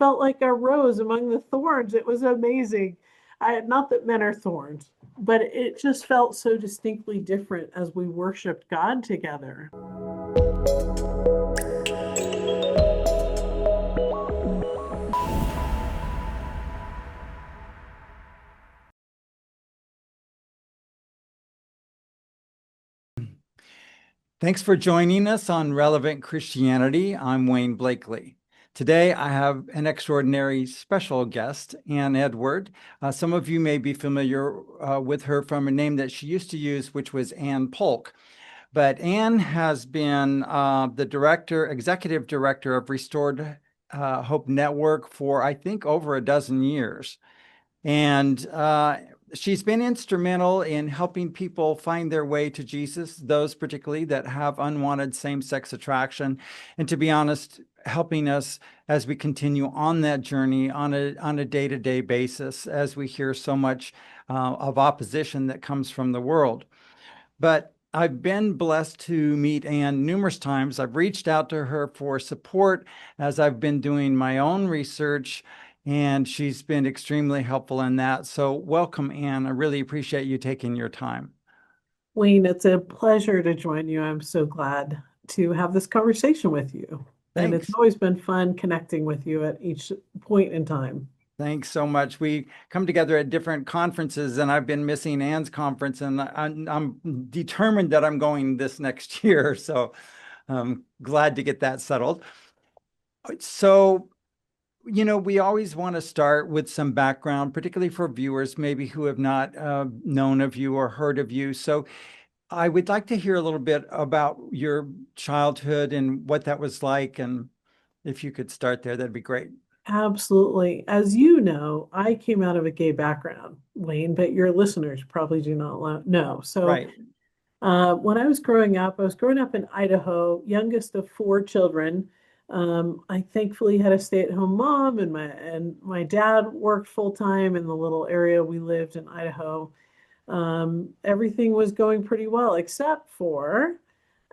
felt like a rose among the thorns. It was amazing. Not that men are thorns, but it just felt so distinctly different as we worshiped God together. Thanks for joining us on Relevant Christianity. I'm Wayne Blakely. Today, I have an extraordinary special guest, Ann Edward. Some of you may be familiar with her from a name that she used to use, which was Ann Paulk. But Ann has been the executive director of Restored Hope Network for, I think, over a dozen years. And she's been instrumental in helping people find their way to Jesus, those particularly that have unwanted same-sex attraction. And to be honest, helping us as we continue on that journey on a day-to-day basis, as we hear so much of opposition that comes from the world. But I've been blessed to meet Ann numerous times. I've reached out to her for support as I've been doing my own research, and she's been extremely helpful in that. So welcome, Ann. I really appreciate you taking your time. Wayne, it's a pleasure to join you. I'm so glad to have this conversation with you. And it's Thanks. always been fun connecting with you at each point in time. Thanks so much. We come together at different conferences, and I've been missing Ann's conference, and I'm determined that I'm going this next year. So I'm glad to get that settled. So we always want to start with some background, particularly for viewers maybe who have not known of you or heard of you. So I would like to hear a little bit about your childhood and what that was like. And if you could start there, that'd be great. Absolutely. As you know, I came out of a gay background, Wayne, but your listeners probably do not know. So, Right. when I was growing up in Idaho, youngest of four children. I thankfully had a stay-at-home mom, and my dad worked full time in the little area we lived in Idaho. Everything was going pretty well, except for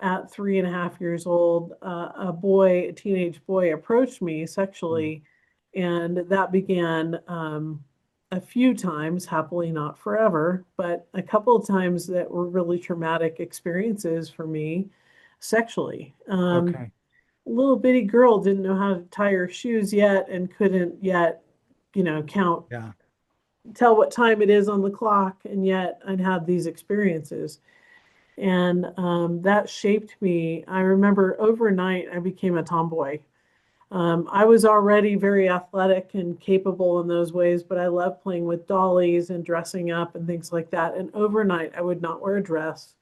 at 3.5 years old, a teenage boy, approached me sexually, and that began a few times, happily not forever, but a couple of times that were really traumatic experiences for me sexually. Okay. Little bitty girl didn't know how to tie her shoes yet and couldn't yet, count, Yeah. tell what time it is on the clock, and yet I'd had these experiences. And that shaped me. I remember overnight I became a tomboy. I was already very athletic and capable in those ways, but I loved playing with dollies and dressing up and things like that. And overnight, I would not wear a dress.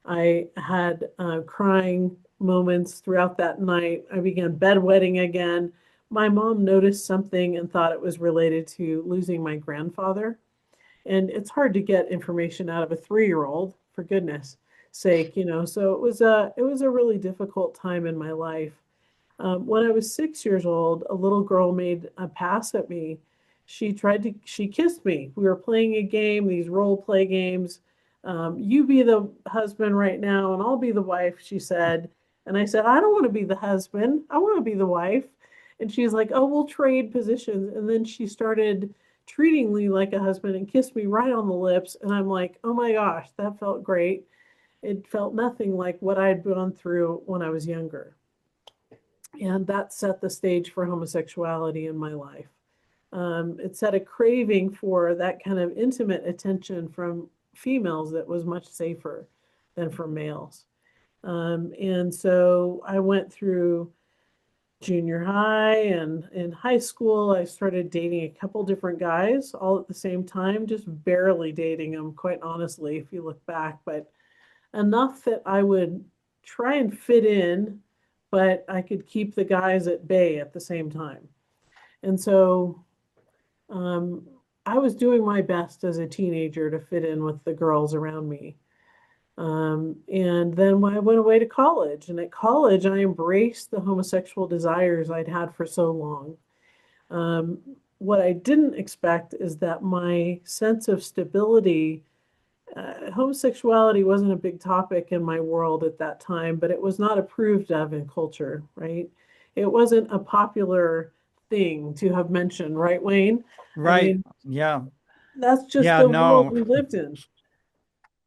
I had crying moments throughout that night. I began bedwetting again. My mom noticed something and thought it was related to losing my grandfather. And it's hard to get information out of a 3-year-old, for goodness sake. So it was a really difficult time in my life. When I was 6 years old, a little girl made a pass at me. She kissed me. We were playing a game, these role play games. You be the husband right now, and I'll be the wife, she said. And I said, I don't want to be the husband. I want to be the wife. And she's like, oh, we'll trade positions. And then she started treating me like a husband and kissed me right on the lips. And I'm like, oh my gosh, that felt great. It felt nothing like what I had gone through when I was younger. And that set the stage for homosexuality in my life. It set a craving for that kind of intimate attention from females that was much safer than from males. And so I went through junior high, and in high school, I started dating a couple different guys all at the same time, just barely dating them, quite honestly, if you look back, but enough that I would try and fit in, but I could keep the guys at bay at the same time. And so um, I was doing my best as a teenager to fit in with the girls around me. And then when I went away to college, and at college, I embraced the homosexual desires I'd had for so long. Um, what I didn't expect is that my sense of stability, homosexuality wasn't a big topic in my world at that time, but it was not approved of in culture, right? It wasn't a popular thing to have mentioned, right, Wayne? I Right. mean, Yeah. that's just Yeah, the world no. we lived in.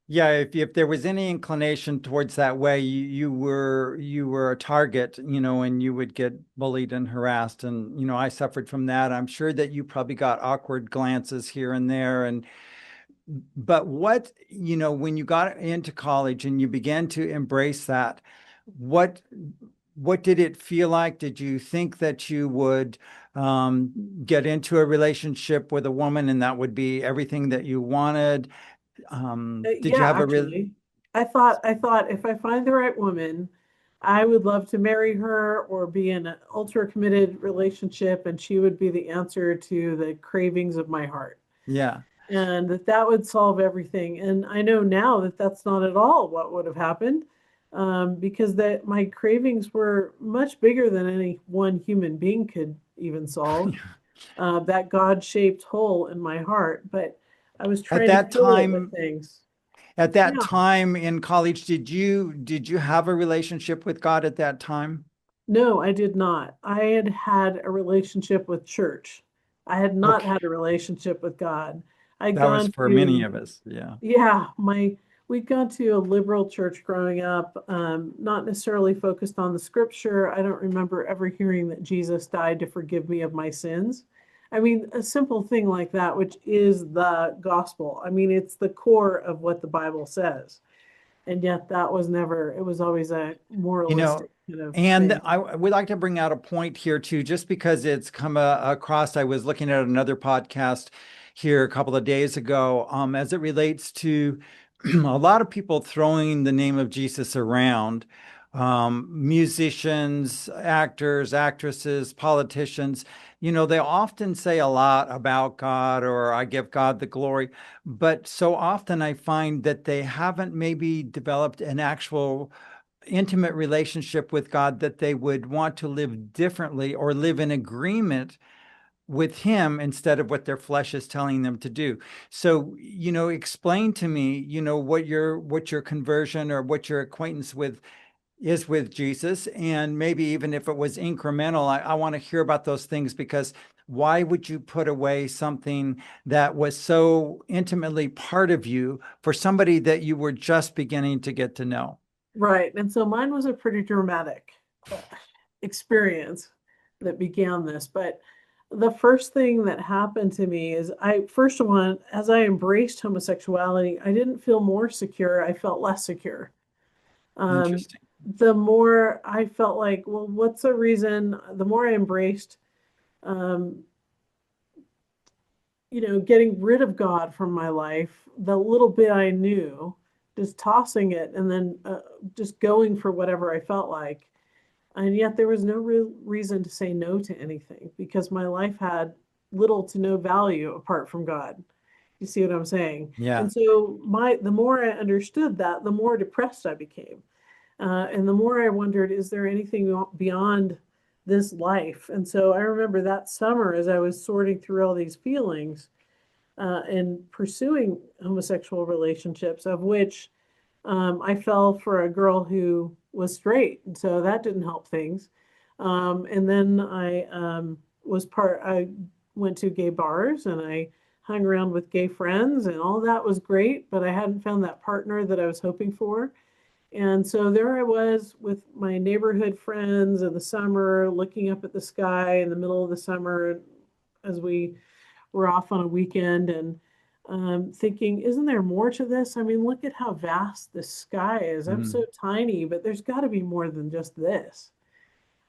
Yeah, if there was any inclination towards that way, you were a target, and you would get bullied and harassed. And, I suffered from that. I'm sure that you probably got awkward glances here and there. But when you got into college and you began to embrace that, what what did it feel like? Did you think that you would um, get into a relationship with a woman and that would be everything that you wanted? Did you Yeah, have a real actually, I thought if I find the right woman, I would love to marry her or be in an ultra committed relationship, and she would be the answer to the cravings of my heart, Yeah. and that would solve everything. And I know now that that's not at all what would have happened, because that my cravings were much bigger than any one human being could even solve. That God-shaped hole in my heart, but I was At trying to that fill it with time, things. at that Yeah. time in college, did you have a relationship with God at that time? No, I did not. I had had a relationship with church. I had not Okay. had a relationship with God. I'd That was gone for many to, of us. Yeah. yeah, we'd gone to a liberal church growing up, not necessarily focused on the scripture. I don't remember ever hearing that Jesus died to forgive me of my sins. I mean, a simple thing like that, which is the gospel. I mean, it's the core of what the Bible says. And yet that was never, it was always a You know, moralistic kind of and thing. I would like to bring out a point here too, just because it's come across. I was looking at another podcast here a couple of days ago, as it relates to a lot of people throwing the name of Jesus around, musicians, actors, actresses, politicians. They often say a lot about God or I give God the glory, but so often I find that they haven't maybe developed an actual intimate relationship with God, that they would want to live differently or live in agreement with Him instead of what their flesh is telling them to do. So, explain to me, what your conversion or what your acquaintance with is with Jesus. And maybe even if it was incremental, I want to hear about those things, because why would you put away something that was so intimately part of you for somebody that you were just beginning to get to know? Right. And so mine was a pretty dramatic experience that began this. But the first thing that happened to me is first of all, as I embraced homosexuality, I didn't feel more secure. I felt less secure. Um, Interesting. the more I felt like, well, what's the reason? The more I embraced, um, getting rid of God from my life, the little bit I knew, just tossing it and then just going for whatever I felt like. And yet there was no real reason to say no to anything because my life had little to no value apart from God. You see what I'm saying? Yeah. And so the more I understood that, the more depressed I became. And the more I wondered, is there anything beyond this life? And so I remember that summer as I was sorting through all these feelings and pursuing homosexual relationships, of which I fell for a girl who was straight, so that didn't help things. And then I went to gay bars and I hung around with gay friends, and all that was great, but I hadn't found that partner that I was hoping for. And so there I was with my neighborhood friends in the summer, looking up at the sky in the middle of the summer as we were off on a weekend and thinking, isn't there more to this? I mean, look at how vast the sky is. I'm so Mm. tiny, but there's got to be more than just this.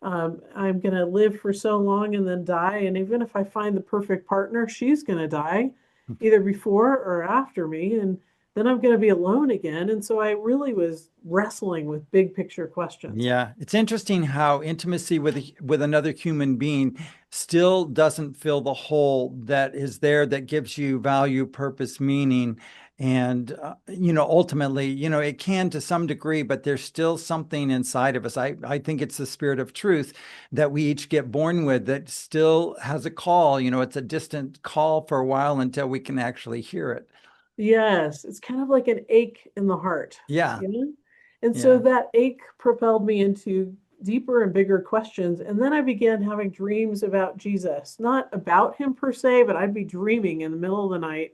I'm going to live for so long and then die. And even if I find the perfect partner, she's going to die either before or after me. And then I'm going to be alone again. And so I really was wrestling with big picture questions. Yeah, it's interesting how intimacy with another human being still doesn't fill the hole that is there, that gives you value, purpose, meaning, and ultimately, it can to some degree, but there's still something inside of us. I think it's the spirit of truth that we each get born with that still has a call. It's a distant call for a while until we can actually hear it. Yes, it's kind of like an ache in the heart, Yeah, you know? And so yeah. that ache propelled me into deeper and bigger questions. And then I began having dreams about Jesus, not about him per se, but I'd be dreaming in the middle of the night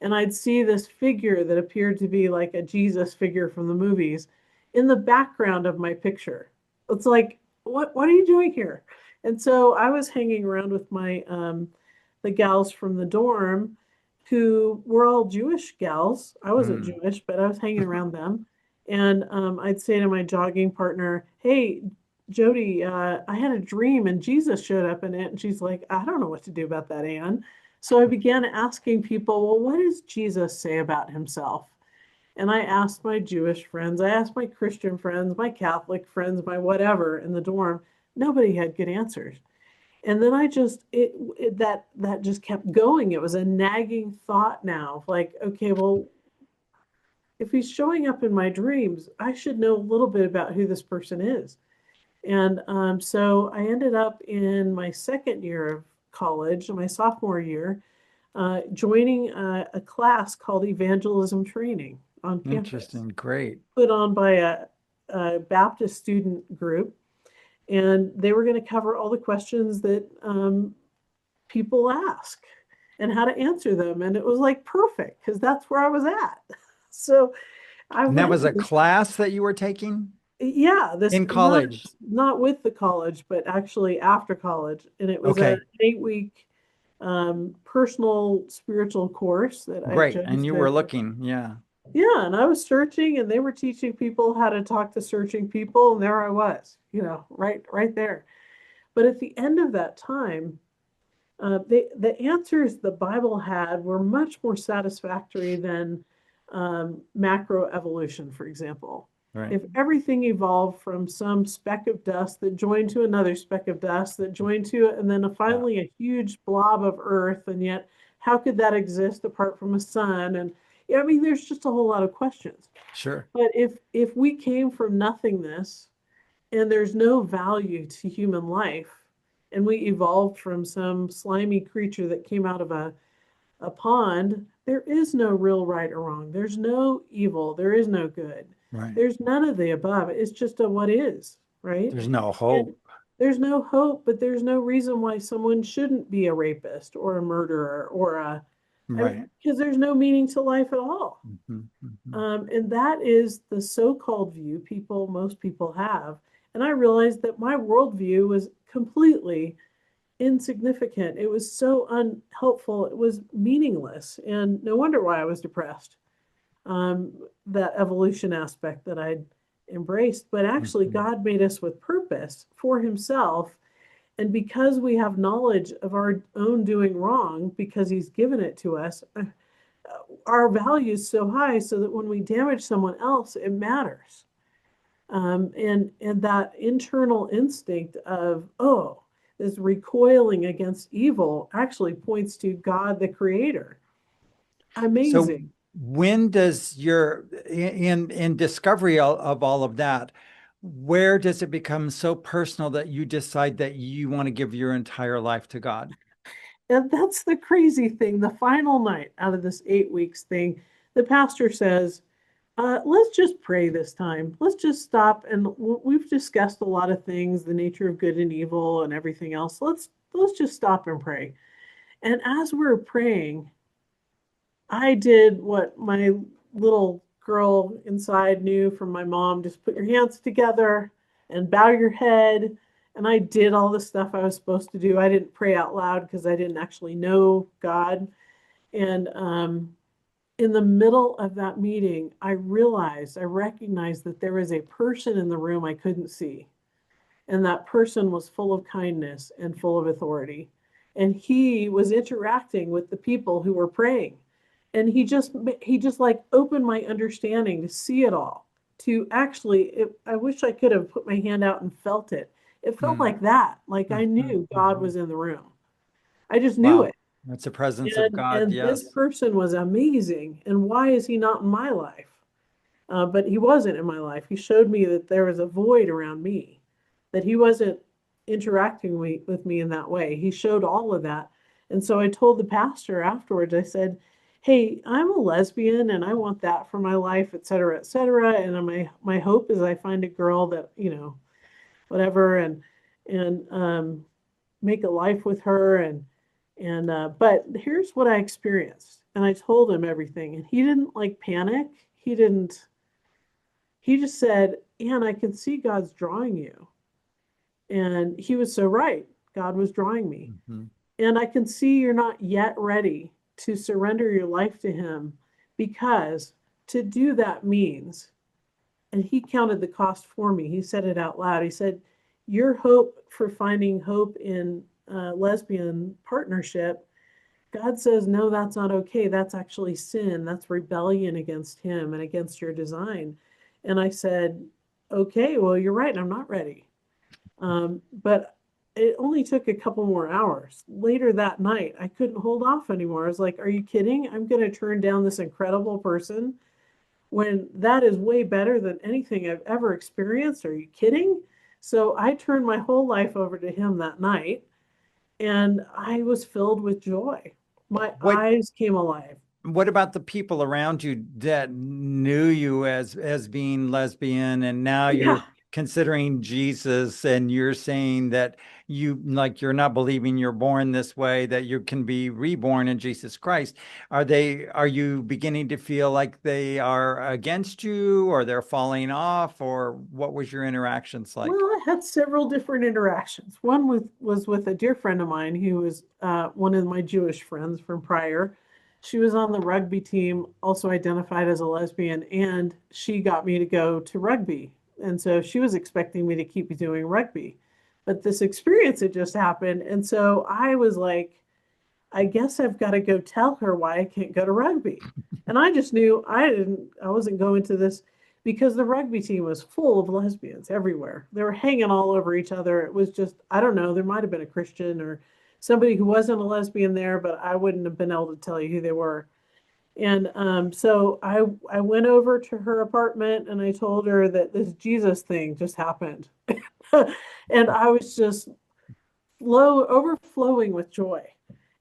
and I'd see this figure that appeared to be like a Jesus figure from the movies in the background of my picture. It's like, what are you doing here? And so I was hanging around with my the gals from the dorm who were all Jewish gals. I wasn't Mm. Jewish, but I was hanging around them. And I'd say to my jogging partner, "Hey, Jody, I had a dream and Jesus showed up in it." And she's like, "I don't know what to do about that, Anne." So I began asking people, well, what does Jesus say about himself? And I asked my Jewish friends, I asked my Christian friends, my Catholic friends, my whatever in the dorm. Nobody had good answers. And then I just that just kept going. It was a nagging thought now, like, okay, well, if he's showing up in my dreams, I should know a little bit about who this person is. And so I ended up in my second year of college, my sophomore year, joining a class called evangelism training on campus, Interesting. Great. put on by a Baptist student group. And they were going to cover all the questions that people ask and how to answer them. And it was like perfect because that's where I was at. So I And that went was to a this, class that you were taking yeah, this in not college. with the college, but actually after college. And it was an Okay, 8 week personal spiritual course that I great. chose And you were to, looking, yeah. yeah, and I was searching and they were teaching people how to talk to searching people. And there I was, right there. But at the end of that time, the answers the Bible had were much more satisfactory than macroevolution, for example. Right. If everything evolved from some speck of dust that joined to another speck of dust that joined to it, and then Yeah, finally a huge blob of earth, and yet how could that exist apart from a sun? And yeah, I mean, there's just a whole lot of questions. sure. But if we came from nothingness and there's no value to human life, and we evolved from some slimy creature that came out of a pond, there is no real right or wrong. There's no evil. There is no good. Right. There's none of the above. It's just a what is, right? There's no And hope. there's no hope, but there's no reason why someone shouldn't be a rapist or a murderer or Right. because there's no meaning to life at all. Mhm, mhm. And that is the so-called view most people have. And I realized that my worldview was completely insignificant. It was so unhelpful. It was meaningless. And no wonder why I was depressed. That evolution aspect that I'd embraced. But actually, Mhm. God made us with purpose for Himself. And because we have knowledge of our own doing wrong, because He's given it to us, our value is so high so that when we damage someone else, it matters. And that internal instinct of, oh, this recoiling against evil actually points to God the creator. So Amazing. when does your in discovery of all of that, where does it become so personal that you decide that you want to give your entire life to God? And that's the crazy thing. The final night out of this 8 weeks thing, the pastor says, let's just pray this time. Let's just stop. And we've discussed a lot of things, the nature of good and evil and everything else. Let's just stop and pray. And as we're praying, I did what my little girl inside knew from my mom, just put your hands together and bow your head. And I did all the stuff I was supposed to do. I didn't pray out loud because I didn't actually know God. And in the middle of that meeting, I recognized that there was a person in the room I couldn't see. And that person was full of kindness and full of authority. And he was interacting with the people who were praying. And he just like opened my understanding to see it all. To actually, I wish I could have put my hand out and felt it. It felt Mm. like that, like I Mhm, knew God mhm. was in the room. I just knew Wow. it. That's the presence of God. And this Yes. person was amazing. And why is he not in my life? But he wasn't in my life. He showed me that there was a void around me, that he wasn't interacting with me in that way. He showed all of that. And so I told the pastor afterwards, I said, hey, I'm a lesbian and I want that for my life, et cetera, et cetera. And my hope is I find a girl that, whatever, and make a life with her. And but here's what I experienced. And I told him everything. And he didn't like panic. He didn't, he just said, Anne, I can see God's drawing you. And he was so right. God was drawing me. Mhm. And I can see you're not yet ready to surrender your life to him, because to do that means, and he counted the cost for me. He said it out loud. He said, your hope for finding hope in lesbian partnership, God says, no, that's not okay. That's actually sin. That's rebellion against him and against your design. And I said, okay, well, you're right. I'm not ready. But it only took a couple more hours. Later that night, I couldn't hold off anymore. I was like, are you kidding? I'm going to turn down this incredible person when that is way better than anything I've ever experienced. Are you kidding? So I turned my whole life over to him that night, and I was filled with joy. My What eyes came alive. what about the people around you that knew you as being lesbian, and now Yeah. you're considering Jesus, and you're saying that you're not believing you're born this way, that you can be reborn in Jesus Christ? Are you beginning to feel like they are against you, or they're falling off, or what was your interactions Well, like? I had several different interactions. One was with a dear friend of mine who was one of my Jewish friends from prior. She was on the rugby team, also identified as a lesbian, and she got me to go to rugby. And so she was expecting me to keep doing rugby. But this experience had just happened. And so I was like, I guess I've got to go tell her why I can't go to rugby. And I just knew I wasn't going to this because the rugby team was full of lesbians everywhere. They were hanging all over each other. It was just, I don't know, there might have been a Christian or somebody who wasn't a lesbian there, but I wouldn't have been able to tell you who they were. And so I went over to her apartment and I told her that this Jesus thing just happened. And I was just overflowing with joy.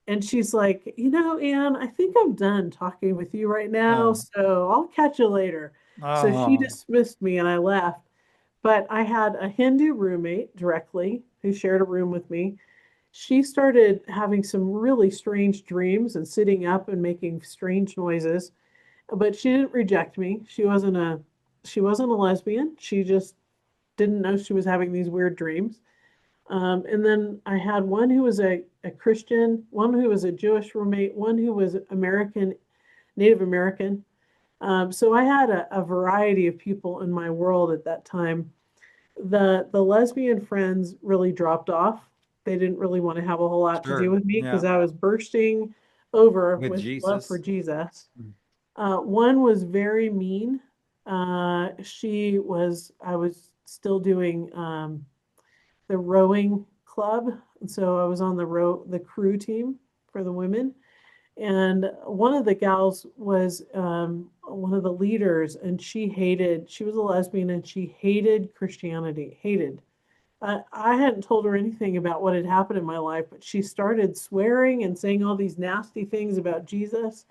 And she's like, Anne, I think I'm done talking with you right now, Oh, so I'll catch you later. So she oh, dismissed me and I left. But I had a Hindu roommate directly who shared a room with me. She started having some really strange dreams and sitting up and making strange noises, but she didn't reject me. She wasn't a lesbian. She just didn't know she was having these weird dreams. And then I had one who was a Christian, one who was a Jewish roommate, one who was American, Native American. So I had a variety of people in my world at that time. The lesbian friends really dropped off. They didn't really want to have a whole lot to do sure. with me Yeah. because I was bursting over With with love for Jesus. Jesus. One was very mean. I was still doing the rowing club. And so I was on the crew team for the women. And one of the gals was one of the leaders, and she was a lesbian and she hated Christianity, hated. I hadn't told her anything about what had happened in my life, but she started swearing and saying all these nasty things about Jesus.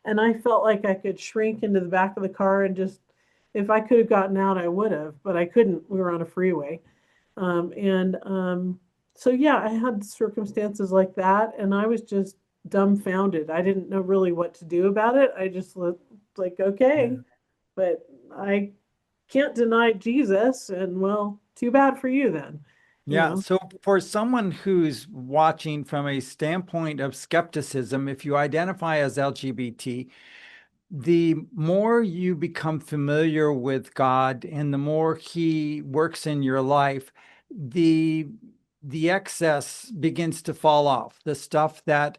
And I felt like I could shrink into the back of the car and just, if I could have gotten out, I would have, but I couldn't. We were on a freeway. And so, yeah, I had circumstances like that, and I was just dumbfounded. I didn't know really what to do about it. I just looked like, okay, Yeah. but I can't deny Jesus, and well, too bad for you then, you Yeah, know. so for someone who's watching from a standpoint of skepticism, if you identify as LGBT, the more you become familiar with God and the more He works in your life, the the excess begins to fall off. The stuff that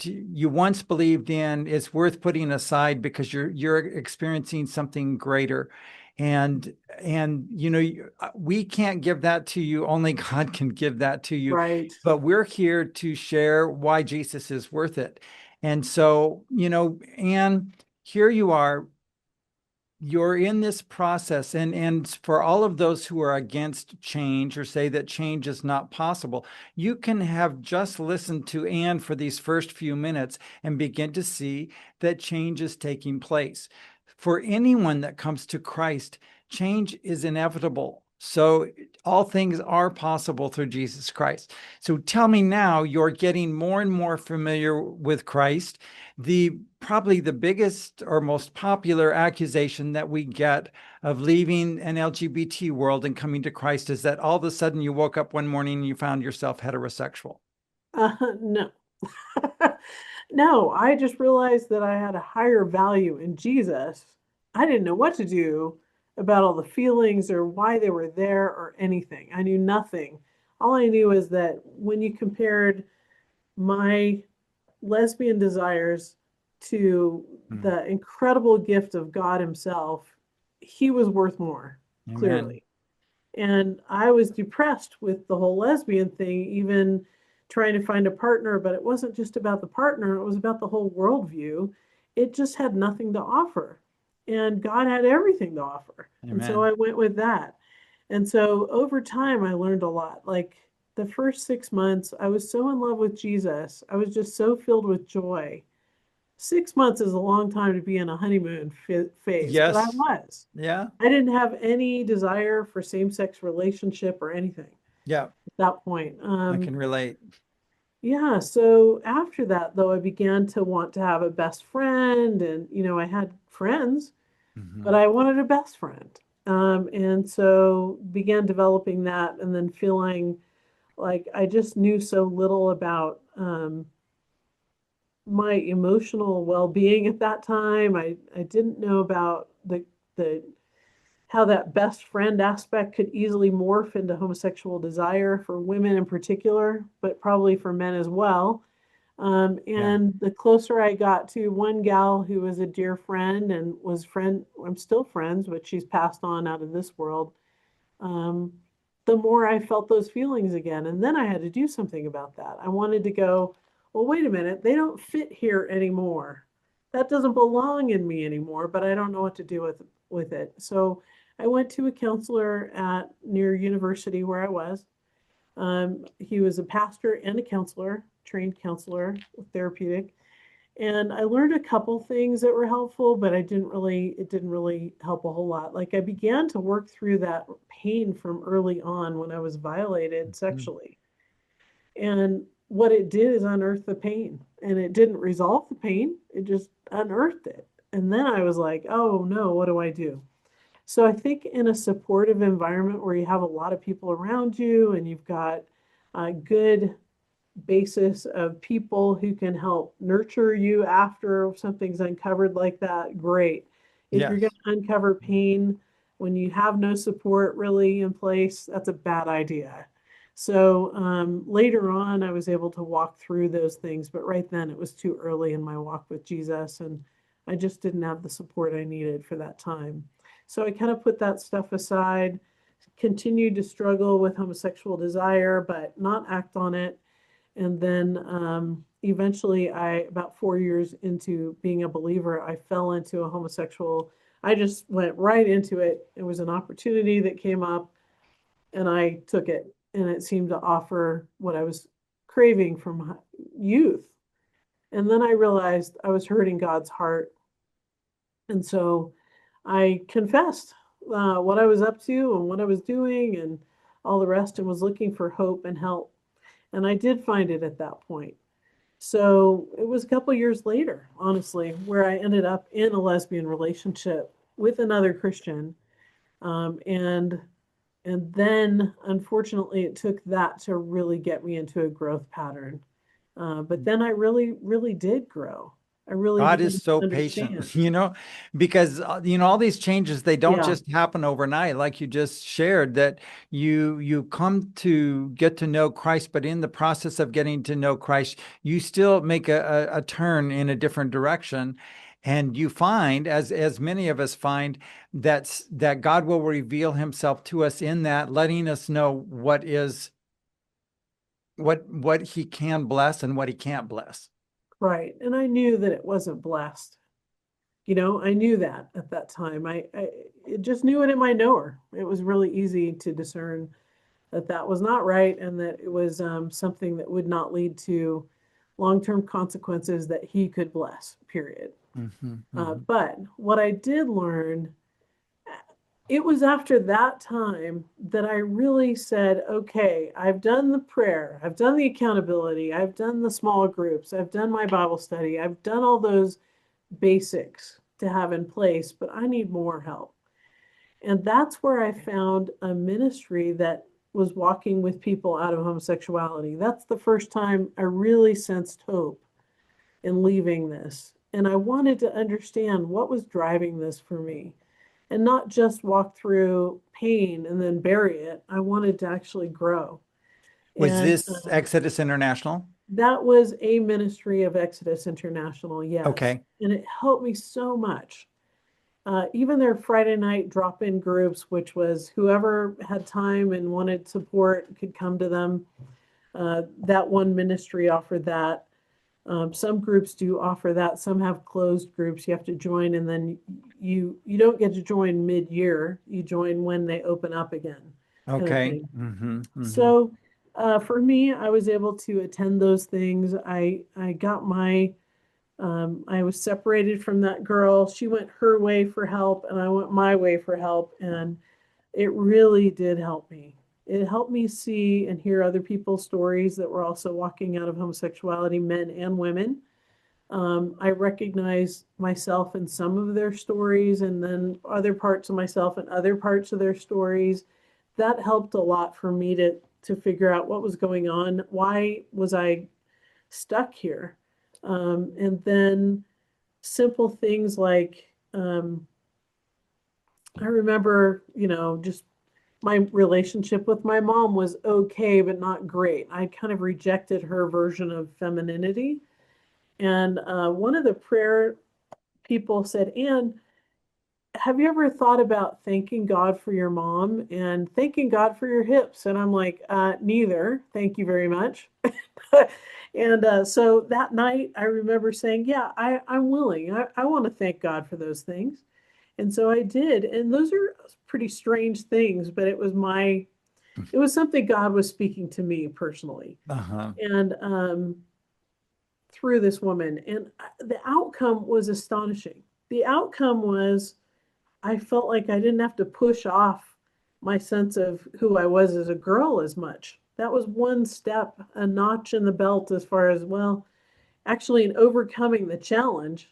you once believed in is worth putting aside because you're experiencing something greater. And we can't give that to you. Only God can give that to you. Right. But we're here to share why Jesus is worth it. And so, Anne, here you are, you're in this process, and for all of those who are against change or say that change is not possible, you can have just listened to Anne for these first few minutes and begin to see that change is taking place. For anyone that comes to Christ, change is inevitable. So all things are possible through Jesus Christ. So tell me now, you're getting more and more familiar with Christ. The probably the biggest or most popular accusation that we get of leaving an LGBT world and coming to Christ is that all of a sudden you woke up one morning and you found yourself heterosexual. No. No, I just realized that I had a higher value in Jesus. I didn't know what to do about all the feelings or why they were there or anything. I knew nothing. All I knew is that when you compared my lesbian desires to Hmm. the incredible gift of God Himself, He was worth more, Amen. clearly. And I was depressed with the whole lesbian thing, even trying to find a partner, but it wasn't just about the partner, it was about the whole worldview. It just had nothing to offer. And God had everything to offer. And so Amen. I went with that. And so over time, I learned a lot. Like the first 6 months, I was so in love with Jesus. I was just so filled with joy. 6 months is a long time to be in a honeymoon phase, but I Yes. was. Yeah. I didn't have any desire for same-sex relationship or anything Yeah. at that point. I can relate. Yeah, so after that, though, I began to want to have a best friend, and I had friends, but Mhm. I wanted a best friend. And so began developing that, and then feeling like I just knew so little about my emotional well-being at that time. I didn't know about the how that best friend aspect could easily morph into homosexual desire for women in particular, but probably for men as well. Yeah. And the closer I got to one gal who was a dear friend and I'm still friends, but she's passed on out of this world. Um, the more I felt those feelings again. And then I had to do something about that. I wanted to go, well, wait a minute, they don't fit here anymore. That doesn't belong in me anymore, but I don't know what to do with it. So I went to a counselor at near university where I was. He was a pastor and a counselor, trained counselor, therapeutic. And I learned a couple things that were helpful, but it didn't really help a whole lot. Like I began to work through that pain from early on when I was violated Mhm. sexually. And what it did is unearth the pain. And it didn't resolve the pain, it just unearthed it. And then I was like, oh no, what do I do? So I think in a supportive environment where you have a lot of people around you and you've got a good basis of people who can help nurture you after something's uncovered like that, great. If you're going Yes. to uncover pain when you have no support really in place, that's a bad idea. So later on, I was able to walk through those things, but right then it was too early in my walk with Jesus, and I just didn't have the support I needed for that time. So I kind of put that stuff aside, continued to struggle with homosexual desire, but not act on it. And then eventually, about 4 years into being a believer, I fell into a homosexual. I just went right into it. It was an opportunity that came up, and I took it. And it seemed to offer what I was craving from youth. And then I realized I was hurting God's heart. And so I confessed what I was up to and what I was doing and all the rest, and was looking for hope and help. And I did find it at that point. So it was a couple years later, honestly, where I ended up in a lesbian relationship with another Christian. Um, and and then unfortunately it took that to really get me into a growth pattern. But then I really, really did grow. I really God began is to so understand. patient, because all these changes, they don't Yeah, just happen overnight, like you just shared, that you come to get to know Christ, but in the process of getting to know Christ, you still make a turn in a different direction. And you find, as many of us find, that God will reveal himself to us in that, letting us know what he can bless and what he can't bless. right. And I knew that it wasn't blessed. I knew that at that time. I just knew it in my knower. It was really easy to discern that that was not right and that it was something that would not lead to long-term consequences that he could bless, period. Hmm. But what I did learn it was after that time that I really said, okay, I've done the prayer, I've done the accountability, I've done the small groups, I've done my Bible study, I've done all those basics to have in place, but I need more help. And that's where I found a ministry that was walking with people out of homosexuality. That's the first time I really sensed hope in leaving this. And I wanted to understand what was driving this for me and not just walk through pain and then bury it. I wanted to actually grow. Was And this Exodus International? that was a ministry of Exodus International, yes. Okay. And it helped me so much. Even their Friday night drop in groups, which was whoever had time and wanted support could come to them. That one ministry offered that. Some groups do offer that. Some have closed groups you have to join, and then you don't get to join mid-year. You join when they open up again, kind of Okay. thing. Hmm. So for me, I was able to attend those things. I got my I was separated from that girl. She went her way for help, and I went my way for help, and it really did help me. It helped me see and hear other people's stories that were also walking out of homosexuality, men and women. I recognize myself in some of their stories and then other parts of myself in other parts of their stories. That helped a lot for me to figure out what was going on. Why was I stuck here? And then simple things like I remember, just my relationship with my mom was okay, but not great. I kind of rejected her version of femininity. And one of the prayer people said, Anne, have you ever thought about thanking God for your mom and thanking God for your hips? And I'm like, neither. Thank you very much. And so that night, I remember saying, yeah, I'm willing. I want to thank God for those things. And so I did. And those are pretty strange things, but it was something God was speaking to me personally. Uh-huh. And through this woman. And the outcome was astonishing. The outcome was I felt like I didn't have to push off my sense of who I was as a girl as much. That was one step, a notch in the belt as far as, well, actually, in overcoming the challenge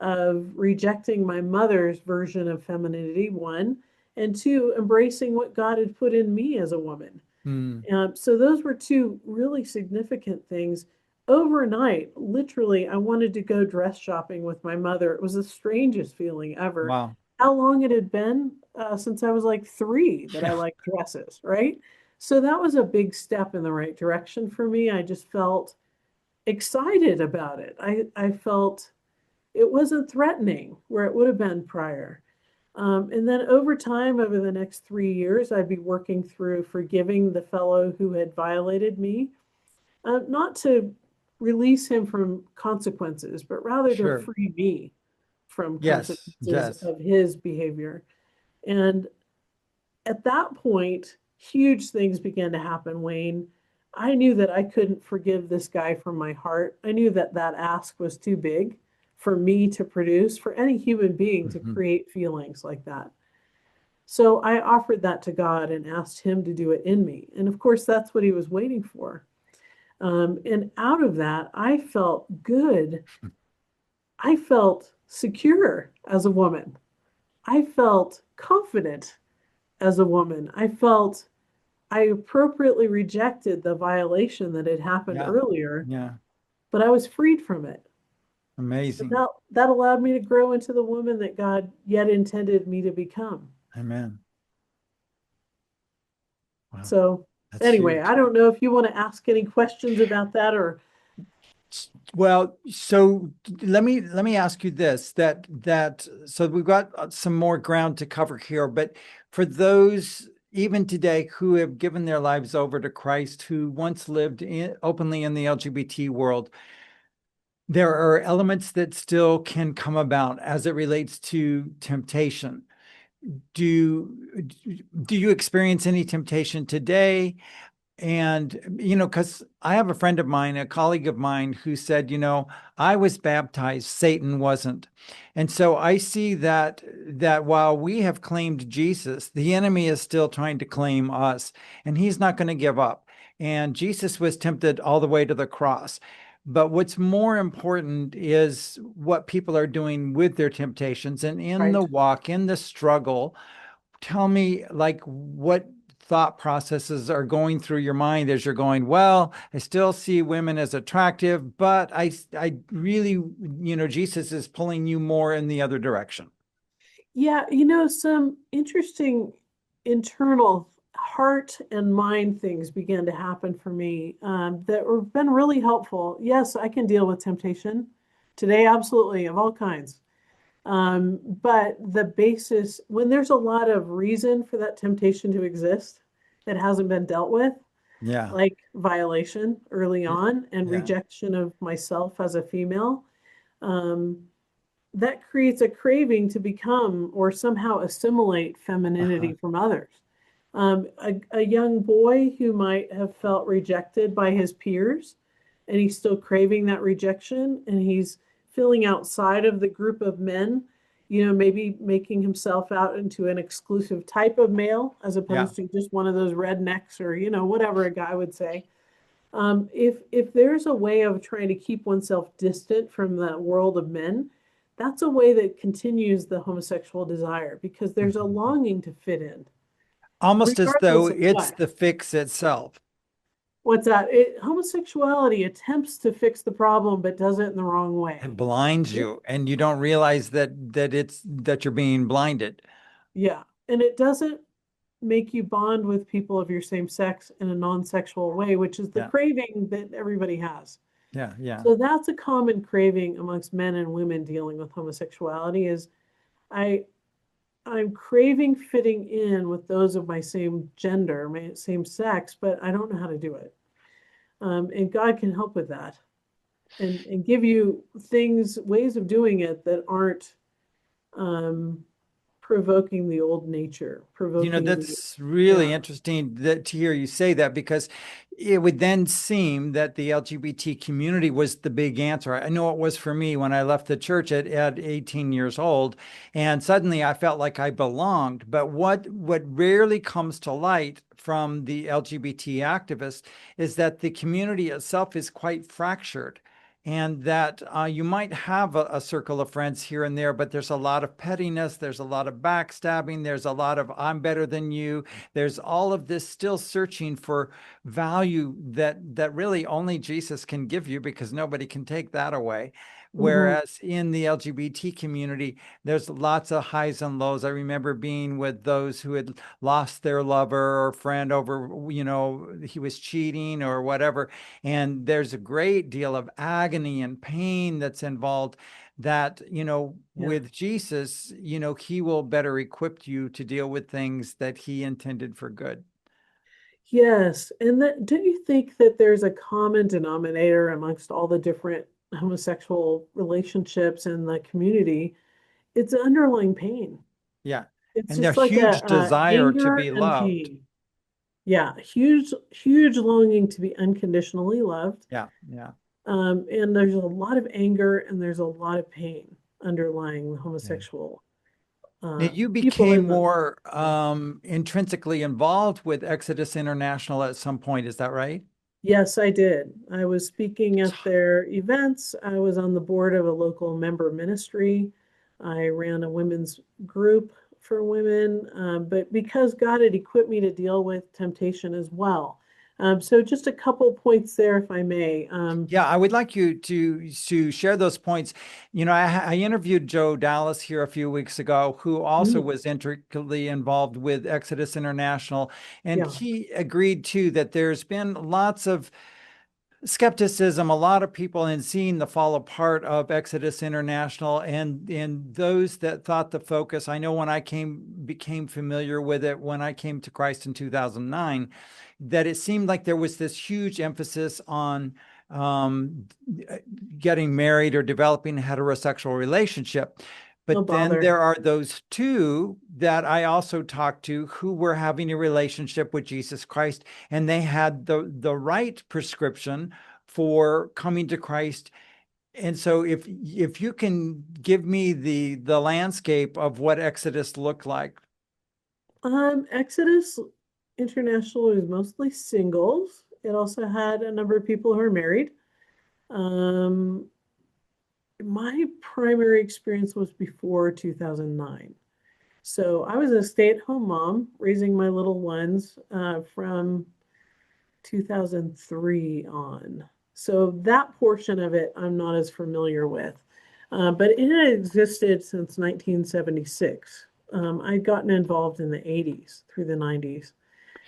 of rejecting my mother's version of femininity, one, and two, embracing what God had put in me as a woman. Mm. So those were two really significant things. Overnight, literally, I wanted to go dress shopping with my mother. It was the strangest feeling ever. Wow. How long it had been since I was like 3 that I Yeah. liked dresses, right? So that was a big step in the right direction for me. I just felt excited about it. I felt it wasn't threatening where it would have been prior. And then over time, over the next 3 years, I'd be working through forgiving the fellow who had violated me, not to release him from consequences, but rather to Sure. free me from Yes. consequences Yes. of his behavior. And at that point, huge things began to happen, Wayne. I knew that I couldn't forgive this guy from my heart. I knew that that ask was too big for me to produce, for any human being to Hmm. create feelings like that. So I offered that to God and asked Him to do it in me. And of course, that's what He was waiting for. And out of that, I felt good. I felt secure as a woman. I felt confident as a woman. I felt I appropriately rejected the violation that had happened Yeah. earlier, Yeah. but I was freed from it. And Amazing. that allowed me to grow into the woman that God yet intended me to become. Amen. Wow. So, That's anyway, huge. I don't know if you want to ask any questions about that or Well, so let me ask you this, that so we've got some more ground to cover here, but for those even today who have given their lives over to Christ, who once lived openly in the LGBT world, there are elements that still can come about as it relates to temptation. Do do you experience any temptation today? And, because I have a friend of mine, a colleague of mine, who said, I was baptized, Satan wasn't. And so I see that while we have claimed Jesus, the enemy is still trying to claim us, and he's not going to give up. And Jesus was tempted all the way to the cross. But what's more important is what people are doing with their temptations and in the Right. walk, in the struggle. Tell me, like, what thought processes are going through your mind as you're going, well, I still see women as attractive, but I really, Jesus is pulling you more in the other direction. Yeah, some interesting internal heart and mind things began to happen for me that were been really helpful. Yes, I can deal with temptation today, absolutely, of all kinds. But the basis, when there's a lot of reason for that temptation to exist that hasn't been dealt with, Yeah. like violation early on and Yeah. rejection of myself as a female, um, that creates a craving to become or somehow assimilate Uh-huh. femininity from others. A young boy who might have felt rejected by his peers, and he's still craving that rejection, and he's feeling outside of the group of men, maybe making himself out into an exclusive type of male as Yeah. opposed to just one of those rednecks or, whatever a guy would say. If there's a way of trying to keep oneself distant from the world of men, that's a way that continues the homosexual desire because there's a Mhm. longing to fit in, Almost as though regardless of it's what. the fix itself. What's that? Homosexuality attempts to fix the problem, but does it in the wrong It way. blinds you, and you don't realize that you're being blinded. Yeah. And it doesn't make you bond with people of your same sex in a non-sexual way, which is the Yeah. craving that everybody has. Yeah. Yeah. So that's a common craving amongst men and women dealing with homosexuality is I I'm craving fitting in with those of my same gender, my same sex, but I don't know how to do it. And God can help with that and give you things, ways of doing it that aren't um, provoking the old nature, provoking the, That's really yeah. interesting to hear you say that, because it would then seem that the LGBT community was the big answer. I know it was for me when I left the church at 18 years old, and suddenly I felt like I belonged. But what rarely comes to light from the LGBT activists is that the community itself is quite fractured. And that you might have a circle of friends here and there, but there's a lot of pettiness, there's a lot of backstabbing, there's a lot of I'm better than you. There's all of this still searching for value that really only Jesus can give you, because nobody can take that away. Mhm. Whereas in the LGBT community, there's lots of highs and lows. I remember being with those who had lost their lover or friend over, he was cheating or whatever. And there's a great deal of agony and pain that's involved, that, Yeah. with Jesus, he will better equip you to deal with things that he intended for good. Yes. And that, do you think that there's a common denominator amongst all the different homosexual relationships in the community? It's underlying pain. Yeah. It's And their just like huge a desire to anger be and loved. pain. Yeah, huge, huge longing to be unconditionally loved. Yeah. Yeah. And there's a lot of anger and there's a lot of pain underlying the Yeah. homosexual Now, uh, you people became in the. more Yeah. intrinsically involved with Exodus International at some point. Is that right? Yes, I did. I was speaking at their events. I was on the board of a local member ministry. I ran a women's group for women, but because God had equipped me to deal with temptation as well. So just a couple points there, if I may. Yeah, I would like you to share those points. I interviewed Joe Dallas here a few weeks ago, who also Mm, was intricately involved with Exodus International, and yeah, he agreed too that there's been lots of skepticism, a lot of people in seeing the fall apart of Exodus International, and those that thought the focus. I know when I became familiar with it when I came to Christ in 2009, that it seemed like there was this huge emphasis on um, getting married or developing a heterosexual relationship. No But then bother. there are those two that I also talked to who were having a relationship with Jesus Christ, and they had the right prescription for coming to Christ. And so if you can give me the landscape of what Exodus looked like. Exodus International was mostly singles. It also had a number of people who are married. Um, my primary experience was before 2009. So I was a stay-at-home mom raising my little ones from 2003 on. So that portion of it I'm not as familiar with. But it had existed since 1976. I'd gotten involved in the 80s through the 90s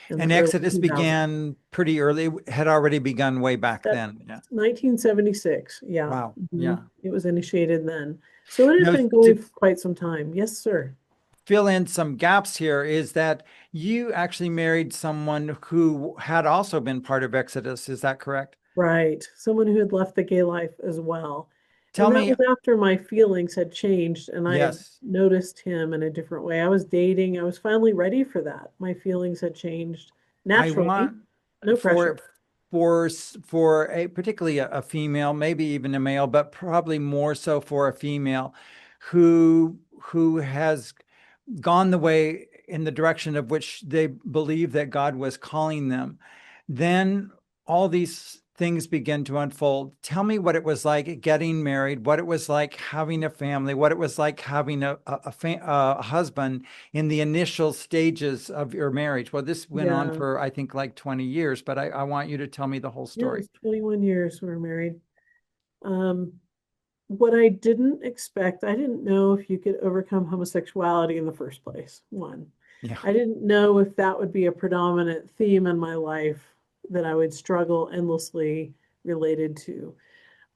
and the And early Exodus 2000s. began pretty early, had already begun way back That then. Yeah. 1976, yeah. Wow. Mhm. Yeah. It was initiated then. So it had Now, been going to for quite some time. Yes, sir. fill in some gaps here is that you actually married someone who had also been part of Exodus. Is that correct? Right. Someone who had left the gay life as well. Tell And that me, was after my feelings had changed and I had yes, noticed him in a different way. I was dating. I was finally ready for that. My feelings had changed I naturally. want No for pressure. for a particularly a female, maybe even a male, but probably more so for a female who has gone the way in the direction of which they believe that God was calling them. Then all these things begin to unfold. Tell me what it was like getting married, what it was like having a family, what it was like having a husband in the initial stages of your marriage. Well, this went on Yeah. for, I think, like 20 years, but I want you to tell me the whole Yeah, it story. was 21 years we were married. Um, what I didn't expect, I didn't know if you could overcome homosexuality in the first place. One, Yeah. I didn't know if that would be a predominant theme in my life that I would struggle endlessly related to.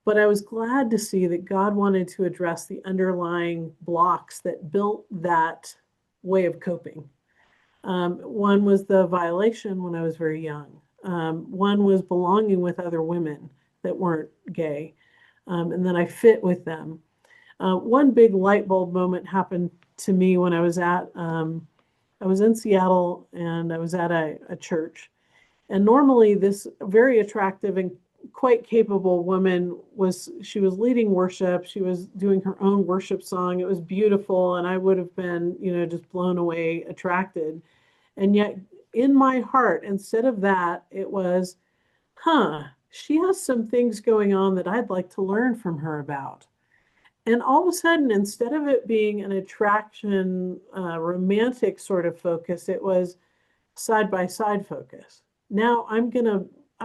But I was glad to see that God wanted to address the underlying blocks that built that way of coping. One was the violation when I was very young. One was belonging with other women that weren't gay, and then I fit with them. One big light bulb moment happened to me when I was in Seattle and I was at a church. And normally, this very attractive and quite capable woman she was leading worship. She was doing her own worship song. It was beautiful, and I would have been, just blown away, attracted. And yet, in my heart, instead of that, it was, she has some things going on that I'd like to learn from her about. And all of a sudden, instead of it being an attraction, romantic sort of focus, it was side by side focus. Now I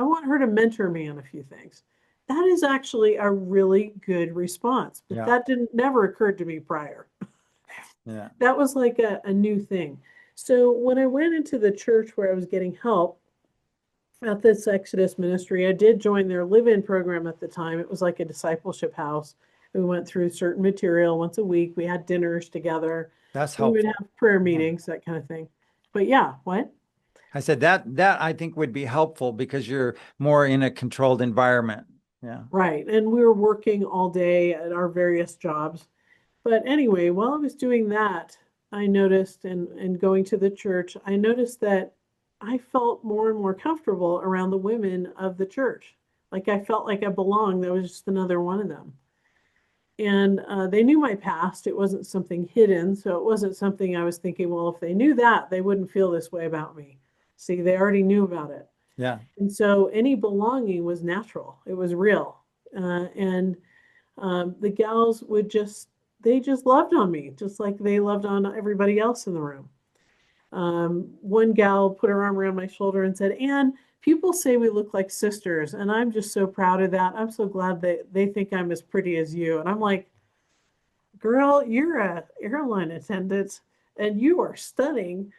want her to mentor me on a few things. That is actually a really good response, but Yeah. that didn't never occurred to me prior. Yeah. That was like a new thing. So when I went into the church where I was getting help at this Exodus ministry, I did join their live-in program at the time. It was like a discipleship house. We went through certain material once a week. We had dinners together. That's We would helpful. have prayer Yeah. meetings, that kind of thing. But yeah, what? I said that I think would be helpful because you're more in a controlled environment. Yeah. Right. And we were working all day at our various jobs. But anyway, while I was doing that, I noticed and going to the church, I noticed that I felt more and more comfortable around the women of the church. Like I felt like I belonged. There was just another one of them. And they knew my past. It wasn't something hidden. So it wasn't something I was thinking, well, if they knew that, they wouldn't feel this way about me. See, they already knew about it. Yeah. And so any belonging was natural, it was real. And the gals they just loved on me, just like they loved on everybody else in the room. One gal put her arm around my shoulder and said, Anne, people say we look like sisters, and I'm just so proud of that. I'm so glad that they think I'm as pretty as you. And I'm like, girl, you're a airline attendant and you are stunning.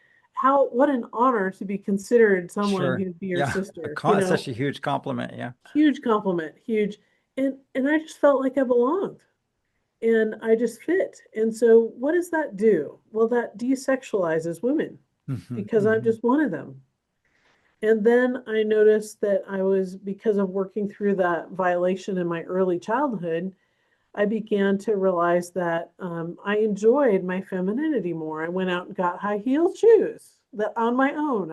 What an honor to be considered someone Sure. who'd be your Yeah. sister, Such a huge compliment. Yeah. huge compliment, huge. And I just felt like I belonged and I just fit. And so what does that do? Well, that desexualizes women Hmm. because I'm Hmm. just one of them. And then I noticed that because of working through that violation in my early childhood, I began to realize that I enjoyed my femininity more. I went out and got high heel shoes that on my own.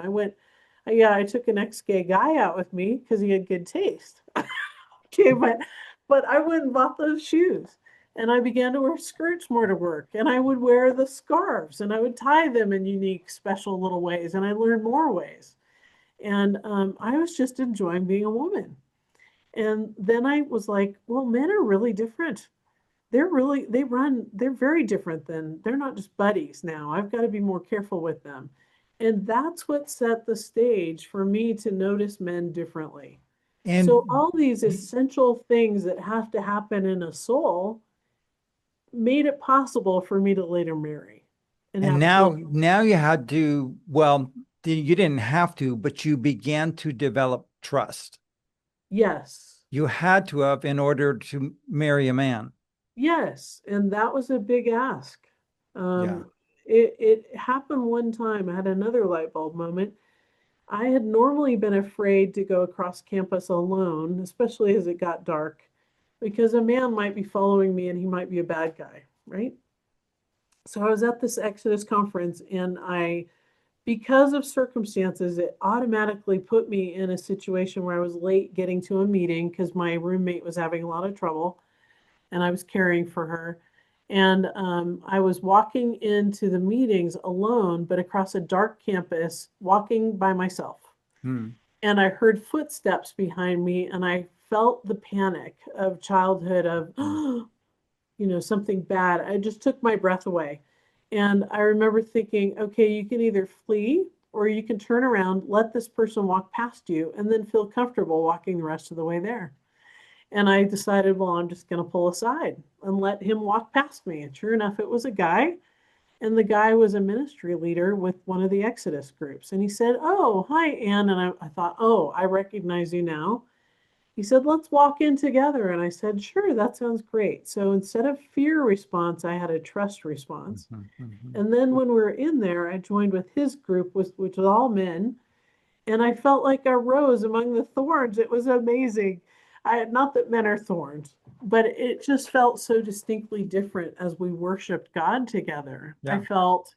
Yeah, I took an ex-gay guy out with me because he had good taste. Okay, but I went and bought those shoes. And I began to wear skirts more to work. And I would wear the scarves and I would tie them in unique, special little ways. And I learned more ways. And I was just enjoying being a woman. And then I was like, well, men are really different. They're very different than, they're not just buddies now. I've got to be more careful with them. And that's what set the stage for me to notice men differently. So And all these essential things that have to happen in a soul made it possible for me to later marry and and have now children. now you had to, well, you didn't have to, but you began to develop trust. Yes. You had to have in order to marry a man. Yes. And that was a big ask. Yeah. It happened one time. I had another light bulb moment. I had normally been afraid to go across campus alone, especially as it got dark, because a man might be following me and he might be a bad guy, right? So I was at this Exodus conference and because of circumstances, it automatically put me in a situation where I was late getting to a meeting because my roommate was having a lot of trouble and I was caring for her. And I was walking into the meetings alone, but across a dark campus, walking by myself. Hmm. And I heard footsteps behind me, and I felt the panic of childhood of, Mhm. something bad. I just took my breath away. And I remember thinking, okay, you can either flee or you can turn around, let this person walk past you, and then feel comfortable walking the rest of the way there. And I decided, well, I'm just going to pull aside and let him walk past me. And sure enough, it was a guy. And the guy was a ministry leader with one of the Exodus groups. And he said, oh, hi, Ann. And I thought, oh, I recognize you now. He said, let's walk in together. And I said, sure, that sounds great. So instead of fear response, I had a trust response. Mhm, mhm. And then when we were in there, I joined with his group, which was all men. And I felt like a rose among the thorns. It was amazing. Not that men are thorns, but it just felt so distinctly different as we worshiped God together. I Yeah. felt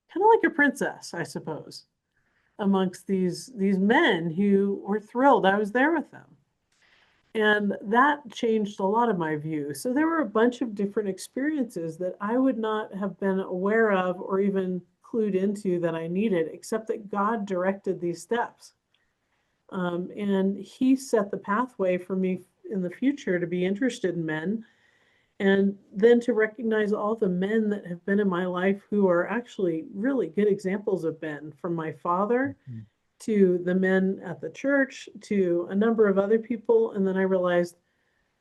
kind of like a princess, I suppose, amongst these men who were thrilled I was there with them. And that changed a lot of my view. So there were a bunch of different experiences that I would not have been aware of or even clued into that I needed, except that God directed these steps. And He set the pathway for me in the future to be interested in men and then to recognize all the men that have been in my life who are actually really good examples of men, from my father Mhm. to the men at the church to a number of other people. And then I realized,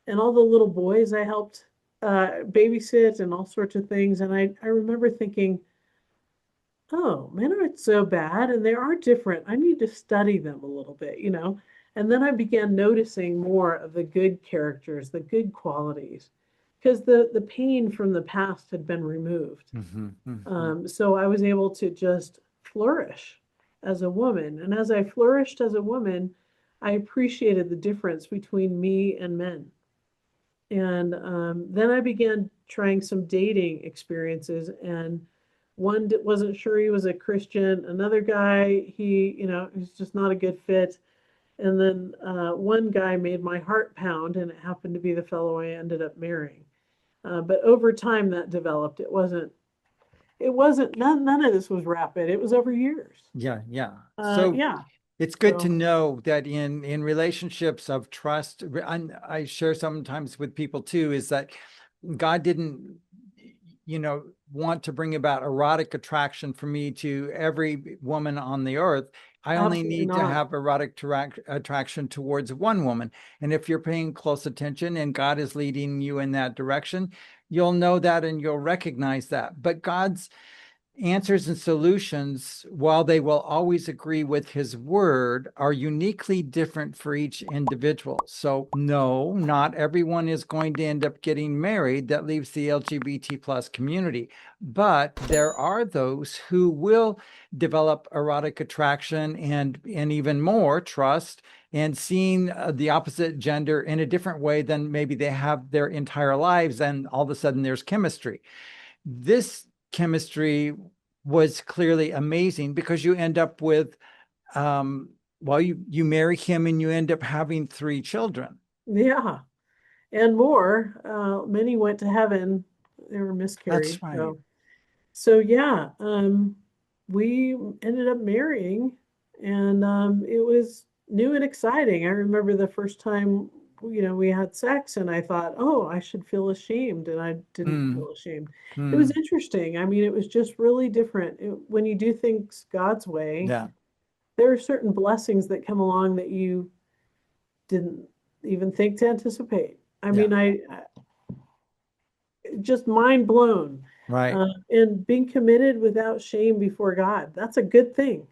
and all the little boys I helped babysit and all sorts of things. And I remember thinking, oh, men aren't so bad and they are different. I need to study them a little bit. And then I began noticing more of the good characters, the good qualities, because the pain from the past had been removed. Mhm, mhm. So I was able to just flourish as a woman. And as I flourished as a woman, I appreciated the difference between me and men. And then I began trying some dating experiences. And one wasn't sure he was a Christian. Another guy, he's just not a good fit. And then one guy made my heart pound, and it happened to be the fellow I ended up marrying. But over time, that developed. It wasn't, none of this was rapid. It was over years. Yeah, yeah. So Yeah. it's good to So know that in relationships of trust, and I share sometimes with people too, is that God didn't, want to bring about erotic attraction for me to every woman on the earth. I only absolutely need to not. have erotic attraction towards one woman. And if you're paying close attention and God is leading you in that direction, you'll know that and you'll recognize that. But God's answers and solutions, while they will always agree with his word, are uniquely different for each individual. So, no, not everyone is going to end up getting married that leaves the LGBT plus community. But there are those who will develop erotic attraction and even more trust and seeing the opposite gender in a different way than maybe they have their entire lives. And all of a sudden there's chemistry. This chemistry was clearly amazing because you end up with, well, you marry him and you end up having 3 children. Yeah, and more. Many went to heaven. They were That's miscarried. right. So yeah, we ended up marrying, and it was new and exciting. I remember the first time, we had sex, and I thought, oh, I should feel ashamed, and I didn't Mm, feel ashamed. It was mm, interesting. I mean, it was just really different. When you do things God's way, yeah. there are certain blessings that come along that you didn't even think to anticipate. I Yeah. mean, I just mind blown. Right. And being committed without shame before God, that's a good thing.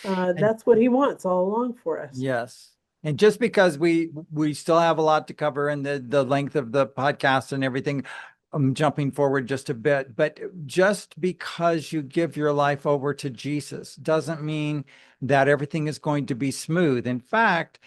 And That's what he wants all along for us. yes. And just because we still have a lot to cover in the length of the podcast and everything, I'm jumping forward just a bit, but just because you give your life over to Jesus doesn't mean that everything is going to be smooth. In fact,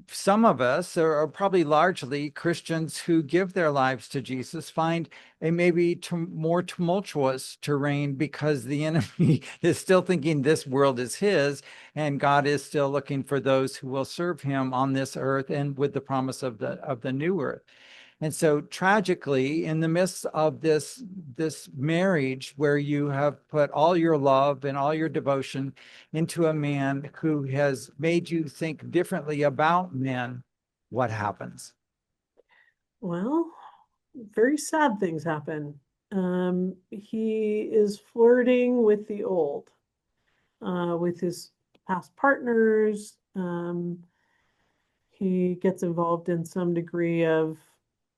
some of us, or probably largely Christians who give their lives to Jesus, find a maybe more tumultuous terrain because the enemy is still thinking this world is his, and God is still looking for those who will serve him on this earth and with the promise of the new earth. And so tragically, in the midst of this marriage where you have put all your love and all your devotion into a man who has made you think differently about men, what happens? Well, very sad things happen. He is flirting with the old, with his past partners. He gets involved in some degree of,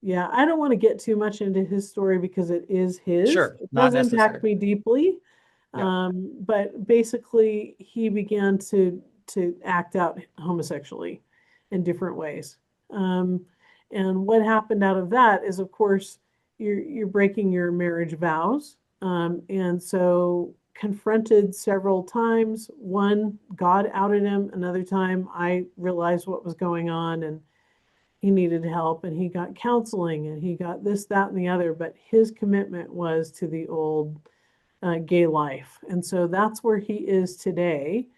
yeah, I don't want to get too much into his story because it is his. Sure, It not does necessary. impact me deeply. Yeah. But basically, he began to act out homosexually in different ways. Um, and what happened out of that is, of course, you're breaking your marriage vows. And so confronted several times. One, God outed him. Another time, I realized what was going on and he needed help and he got counseling and he got this, that, and the other. But his commitment was to the old gay life. And so that's where he is today.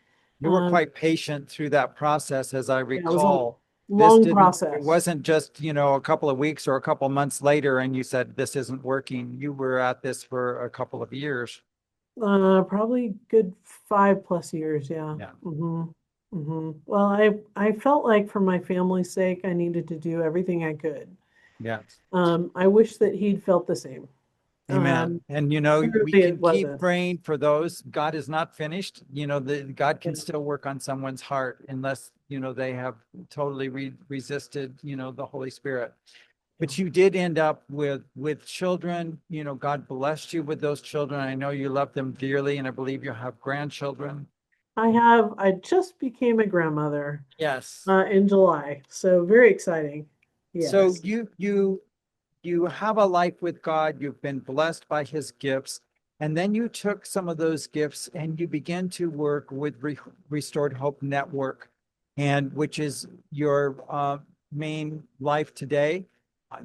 You were Um, quite patient through that process, as I yeah, it was a recall. long It process. wasn't just, a couple of weeks or a couple of months later, and you said, this isn't working. You were at this for a couple of years. Probably good 5+ years, yeah. Yeah. Well, I felt like for my family's sake, I needed to do everything I could. Yeah. I wish that he'd felt the same. Amen. And Clearly we it can keep wasn't. praying for those. God is not finished. God can Yeah. still work on someone's heart unless, they have totally resisted, the Holy Spirit. Yeah. But you did end up with children. God blessed you with those children. I know you love them dearly, and I believe you have grandchildren. I just became a grandmother Yes. in July, so very exciting. So Yes. you have a life with God, you've been blessed by his gifts, and then you took some of those gifts and you began to work with Restored Hope Network, and which is your main life today.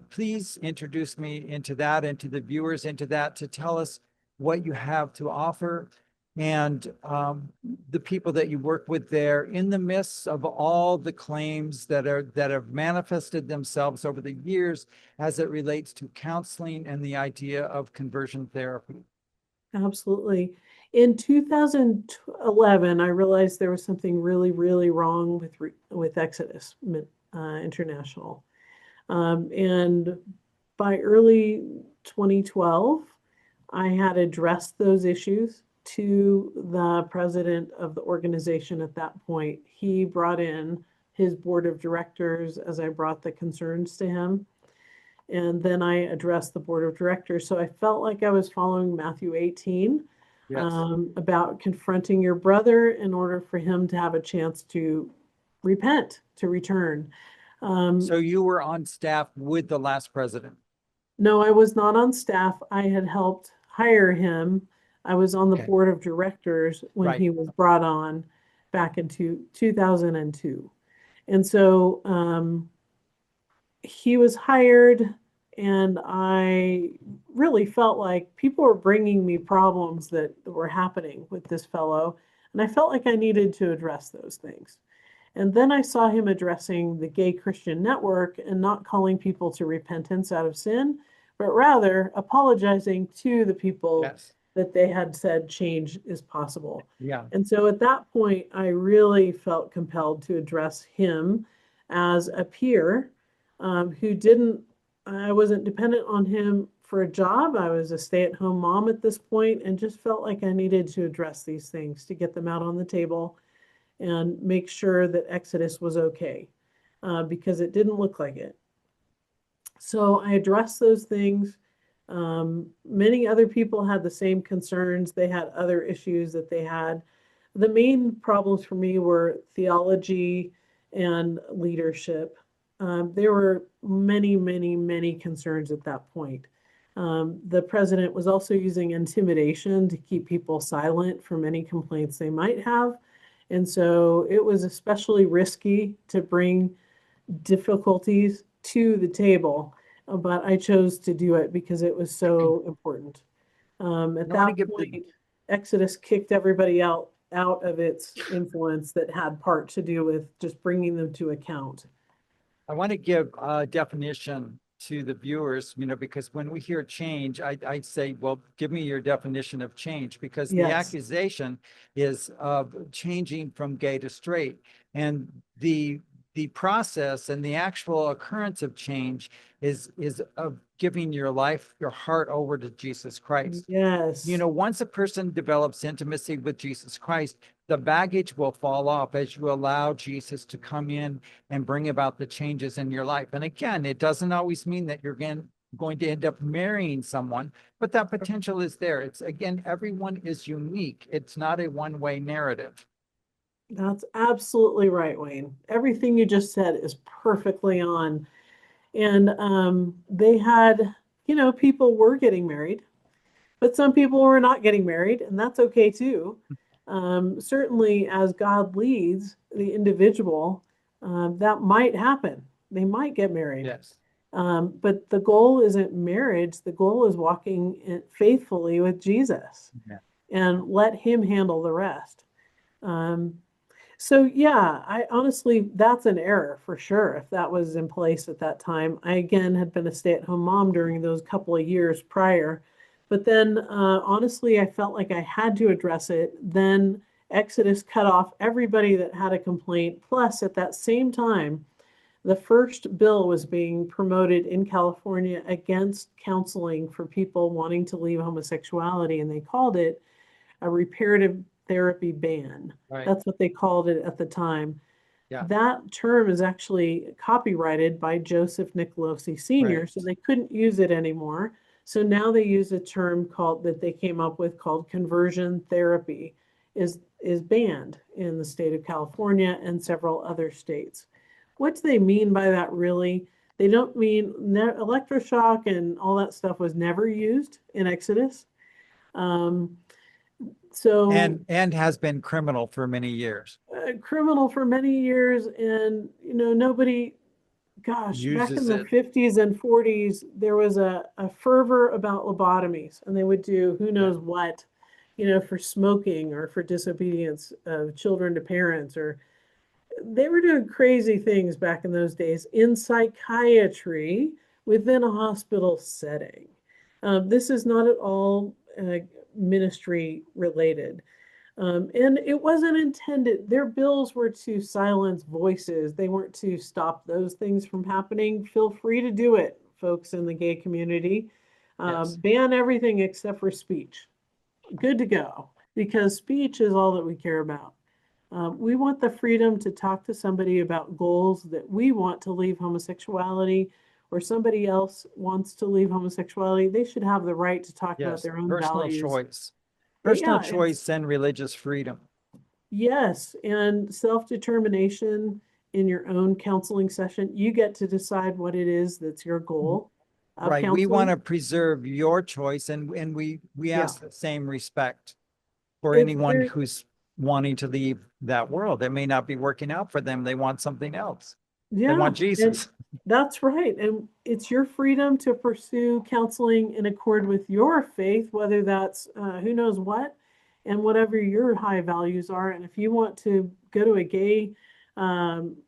Please introduce me into that and to the viewers into that to tell us what you have to offer and the people that you work with there in the midst of all the claims that have manifested themselves over the years as it relates to counseling and the idea of conversion therapy. Absolutely. In 2011, I realized there was something really, really wrong with Exodus International. And by early 2012, I had addressed those issues to the president of the organization at that point. He brought in his board of directors as I brought the concerns to him. And then I addressed the board of directors. So I felt like I was following Matthew 18 Yes. about confronting your brother in order for him to have a chance to repent, to return. So Um, you were on staff with the last president. no, I was not on staff. I had helped hire him. I was on the Okay. board of directors when Right. he was brought on back in 2002. And so he was hired, and I really felt like people were bringing me problems that were happening with this fellow, and I felt like I needed to address those things. And then I saw him addressing the gay Christian network and not calling people to repentance out of sin, but rather apologizing to the people Yes. that they had said change is possible. Yeah. And so at that point, I really felt compelled to address him as a peer who didn't, I wasn't dependent on him for a job. I was a stay-at-home mom at this point and just felt like I needed to address these things to get them out on the table and make sure that Exodus was okay because it didn't look like it. So I addressed those things. Many other people had the same concerns. They had other issues that they had. The main problems for me were theology and leadership. There were many, many, many concerns at that point. The president was also using intimidation to keep people silent from any complaints they might have. And so it was especially risky to bring difficulties to the table, but I chose to do it because it was so important. At I want to that give the point, Exodus kicked everybody out of its influence that had part to do with just bringing them to account. I want to give a definition to the viewers, because when we hear change, I say, well, give me your definition of change, because the Yes, accusation is of changing from gay to straight. And the process and the actual occurrence of change is of giving your life, your heart over to Jesus Christ. yes, Once a person develops intimacy with Jesus Christ, the baggage will fall off as you allow Jesus to come in and bring about the changes in your life. And again, it doesn't always mean that you're going to end up marrying someone, but that potential is there. It's again, everyone is unique. It's not a one-way narrative. that's absolutely right, Wayne. Everything you just said is perfectly on. And they had, people were getting married. But some people were not getting married, and that's okay too. Certainly, as God leads the individual, that might happen. They might get married. Yes. But the goal isn't marriage. The goal is walking faithfully with Jesus Yeah. and let Him handle the rest. Um, so yeah, I honestly, that's an error for sure. If that was in place at that time, I again had been a stay-at-home mom during those couple of years prior, but then honestly, I felt like I had to address it. Then Exodus cut off everybody that had a complaint. Plus, at that same time, the first bill was being promoted in California against counseling for people wanting to leave homosexuality, and they called it a reparative therapy ban. Right. That's what they called it at the time. Yeah. That term is actually copyrighted by Joseph Nicolosi Right. Sr., so they couldn't use it anymore. So now they use a term called that they came up with called conversion therapy is banned in the state of California and several other states. What do they mean by that really? They don't mean electroshock and all that stuff was never used in Exodus. Um, so And has been criminal for many years. criminal for many years, and nobody, gosh, back in Uses the it. 50s and 40s there was a fervor about lobotomies, and they would do who Yeah. knows what, for smoking or for disobedience of children to parents, or they were doing crazy things back in those days in psychiatry within a hospital setting. This is not at all ministry related. And it wasn't intended, their bills were to silence voices. They weren't to stop those things from happening. Feel free to do it, folks in the gay community. Yes. Ban everything except for speech. Good to go, because speech is all that we care about. We want the freedom to talk to somebody about goals that we want to leave homosexuality, or somebody else wants to leave homosexuality. They should have the right to talk about Yes. their own Personal values. choice. Personal Yeah, it's choice and religious freedom. yes, and self-determination in your own counseling session. You get to decide what it is that's your goal of Right. We want counseling. to preserve your choice, and we Yeah, ask the same respect for it's anyone very, who's wanting to leave that world. It may not be working out for them. They want something else. They Yeah, want and Jesus. that's right. And it's your freedom to pursue counseling in accord with your faith, whether that's who knows what, and whatever your high values are. And if you want to go to a gay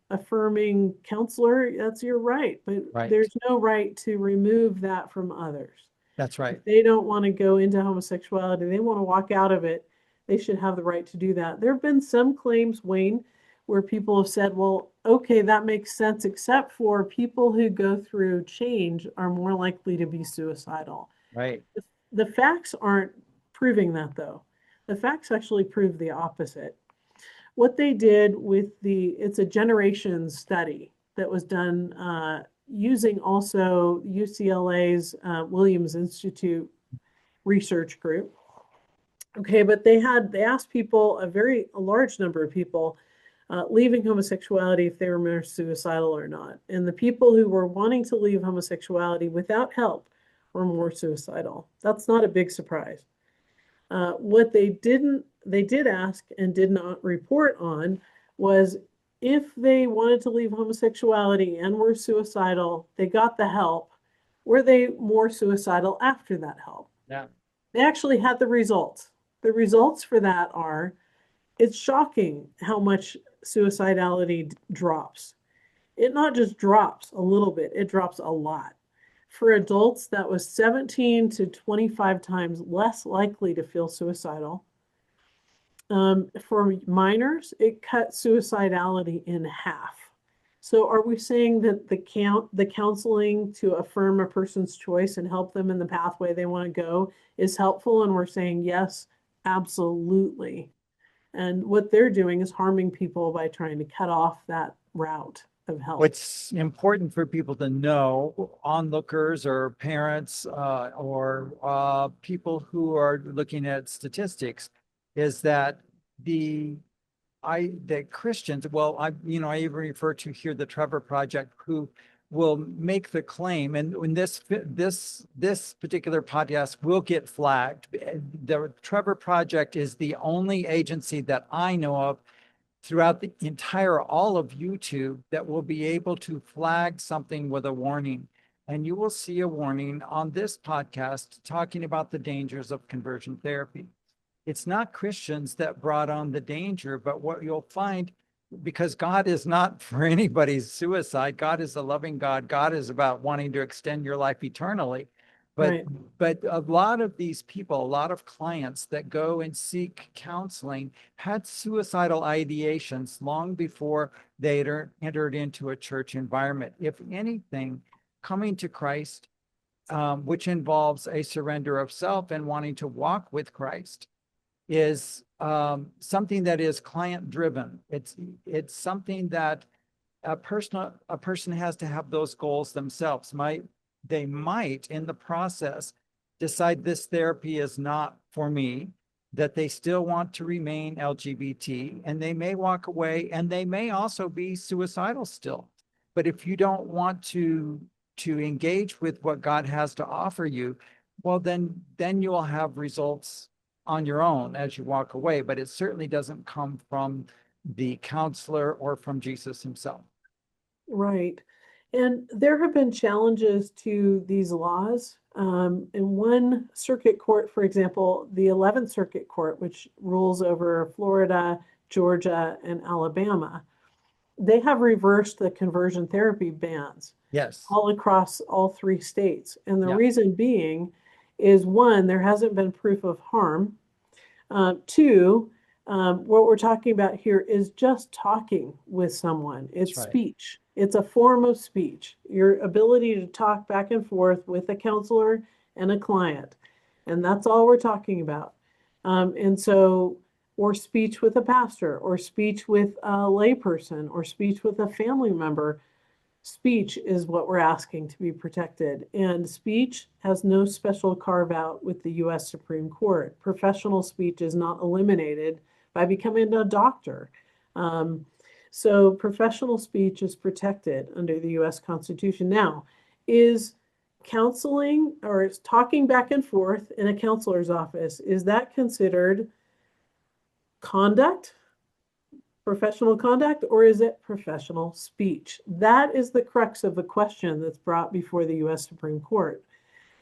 affirming counselor, that's your right. But Right. there's no right to remove that from others. That's right. If they don't want to go into homosexuality, they want to walk out of it, they should have the right to do that. There have been some claims, Wayne, where people have said, well, okay, that makes sense, except for people who go through change are more likely to be suicidal. Right. The facts aren't proving that, though. The facts actually prove the opposite. What they did with it's a generations study that was done using also UCLA's Williams Institute research group. Okay, but they asked people, a large number of people, leaving homosexuality if they were more suicidal or not. And the people who were wanting to leave homosexuality without help were more suicidal. That's not a big surprise. What they did ask and did not report on was if they wanted to leave homosexuality and were suicidal, they got the help. Were they more suicidal after that help? Yeah. They actually had the results. The results for that are it's shocking how much suicidality drops. It not just drops a little bit, it drops a lot. For adults, that was 17 to 25 times less likely to feel suicidal. For minors, it cut suicidality in half. So are we saying that the counseling to affirm a person's choice and help them in the pathway they want to go is helpful? And we're saying yes, absolutely. And what they're doing is harming people by trying to cut off that route of help. What's important for people to know, onlookers or parents or people who are looking at statistics, is that the Christians, well, I even refer to here the Trevor Project, who will make the claim, and when this particular podcast will get flagged. The Trevor Project is the only agency that I know of throughout the entire all of YouTube that will be able to flag something with a warning. And you will see a warning on this podcast talking about the dangers of conversion therapy. It's not Christians that brought on the danger, but what you'll find, because God is not for anybody's suicide. God is a loving God. God is about wanting to extend your life eternally. But Right. but a lot of these people, a lot of clients that go and seek counseling had suicidal ideations long before they entered into a church environment. If anything, coming to Christ, which involves a surrender of self and wanting to walk with Christ, is something that is client driven. It's something that a person has to have those goals themselves. They might in the process decide this therapy is not for me, that they still want to remain LGBT, and they may walk away, and they may also be suicidal still. But if you don't want to engage with what God has to offer you, well, then you will have results on your own as you walk away. But it certainly doesn't come from the counselor or from Jesus himself. Right. And there have been challenges to these laws. In one circuit court, for example, the 11th Circuit Court, which rules over Florida, Georgia, and Alabama, they have reversed the conversion therapy bans Yes. all across all three states. And the Yeah. reason being is one, there hasn't been proof of harm. Two, what we're talking about here is just talking with someone. That's It's right. speech. It's a form of speech. Your ability to talk back and forth with a counselor and a client. And that's all we're talking about. And so, or speech with a pastor, or speech with a layperson, or speech with a family member. Speech is what we're asking to be protected. And speech has no special carve out with the US Supreme Court. Professional speech is not eliminated by becoming a doctor. Um, so professional speech is protected under the US Constitution. Now, is counseling or is talking back and forth in a counselor's office, is that considered conduct, professional conduct, or is it professional speech? That is the crux of the question that's brought before the U.S. Supreme Court.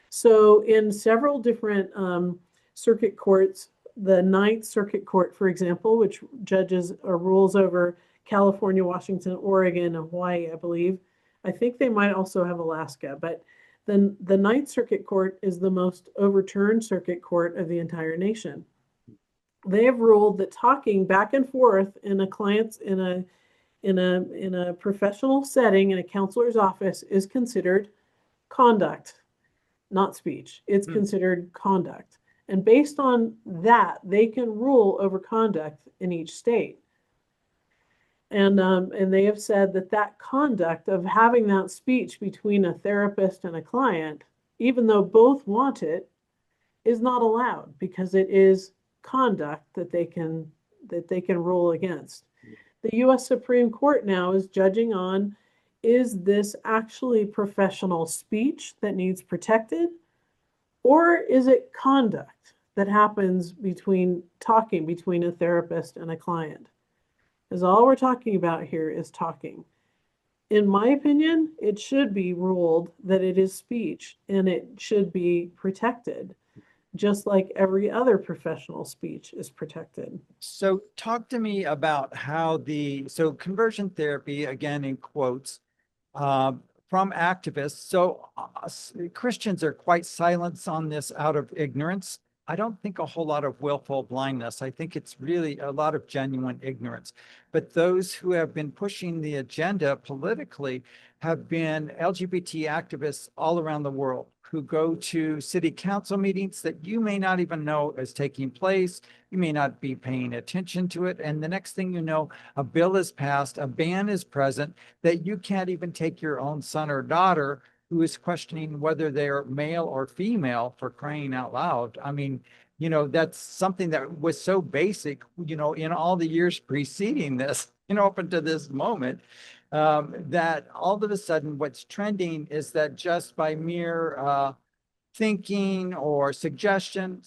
So, in several different circuit courts, the Ninth Circuit Court, for example, which judges or rules over California, Washington, Oregon, and Hawaii, I believe. I think they might also have Alaska, but then the Ninth Circuit Court is the most overturned circuit court of the entire nation. They have ruled that talking back and forth in a client's in a professional setting in a counselor's office is considered conduct, not speech. It's considered conduct. And based on that, they can rule over conduct in each state. And they have said that that conduct of having that speech between a therapist and a client, even though both want it, is not allowed because it is conduct that they can rule against. The U.S. Supreme Court now is judging on, is this actually professional speech that needs protected, or is it conduct that happens between a therapist and a client? Because all we're talking about here is talking. In my opinion, it should be ruled that it is speech and it should be protected, just like every other professional speech is protected. So talk to me about how so conversion therapy, again, in quotes, uh, from activists. So Christians are quite silent on this out of ignorance. I don't think a whole lot of willful blindness. I think it's really a lot of genuine ignorance. But those who have been pushing the agenda politically have been LGBT activists all around the world who go to city council meetings that you may not even know is taking place. You may not be paying attention to it. And the next thing you know, a bill is passed, a ban is present, that you can't even take your own son or daughter who is questioning whether they're male or female, for crying out loud. I mean, that's something that was so basic, in all the years preceding this, up until this moment, that all of a sudden what's trending is that just by mere thinking or suggestion,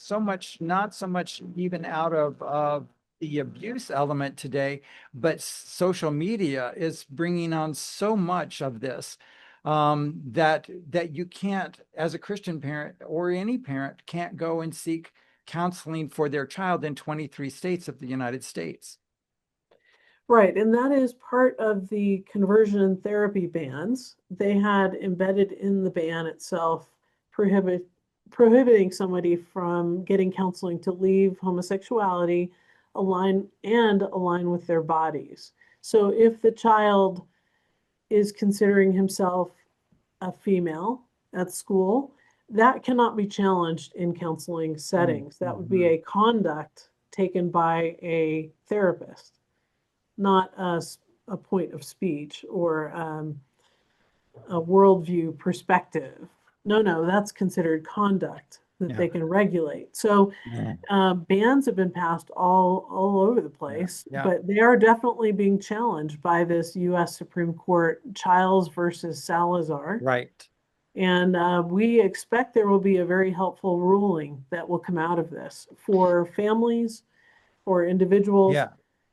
not so much even out of the abuse element today, but social media is bringing on so much of this, that you can't, as a Christian parent or any parent, can't go and seek counseling for their child in 23 states of the United States. Right, and that is part of the conversion therapy bans. They had embedded in the ban itself prohibiting somebody from getting counseling to leave homosexuality, align with their bodies. So if the child is considering himself a female at school, that cannot be challenged in counseling settings. That would be a conduct taken by a therapist, not a point of speech or a worldview perspective. No, that's considered conduct that they can regulate. So bans have been passed all over the place, but they are definitely being challenged by this U.S. Supreme Court, Childs versus Salazar. Right. And we expect there will be a very helpful ruling that will come out of this for families, for individuals. Yeah,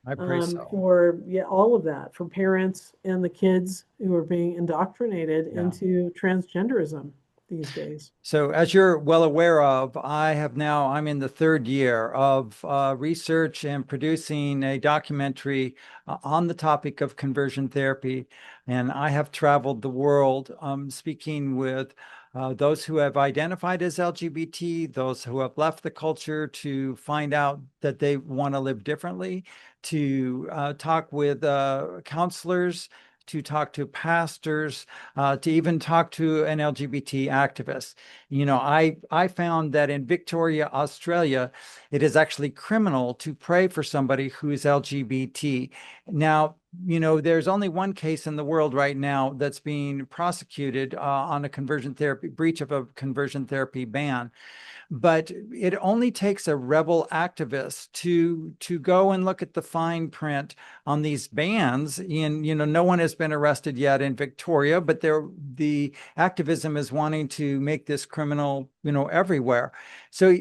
I pray so. For all of that, for parents and the kids who are being indoctrinated into transgenderism these days. So as you're well aware of, I'm in the third year of research and producing a documentary on the topic of conversion therapy. And I have traveled the world speaking with those who have identified as LGBT, those who have left the culture to find out that they want to live differently, to talk with counselors, to talk to pastors, to even talk to an LGBT activist. I found that in Victoria, Australia, it is actually criminal to pray for somebody who is LGBT. Now, there's only one case in the world right now that's being prosecuted on a breach of a conversion therapy ban. But it only takes a rebel activist to go and look at the fine print on these bans. And no one has been arrested yet in Victoria, but the activism is wanting to make this criminal everywhere. So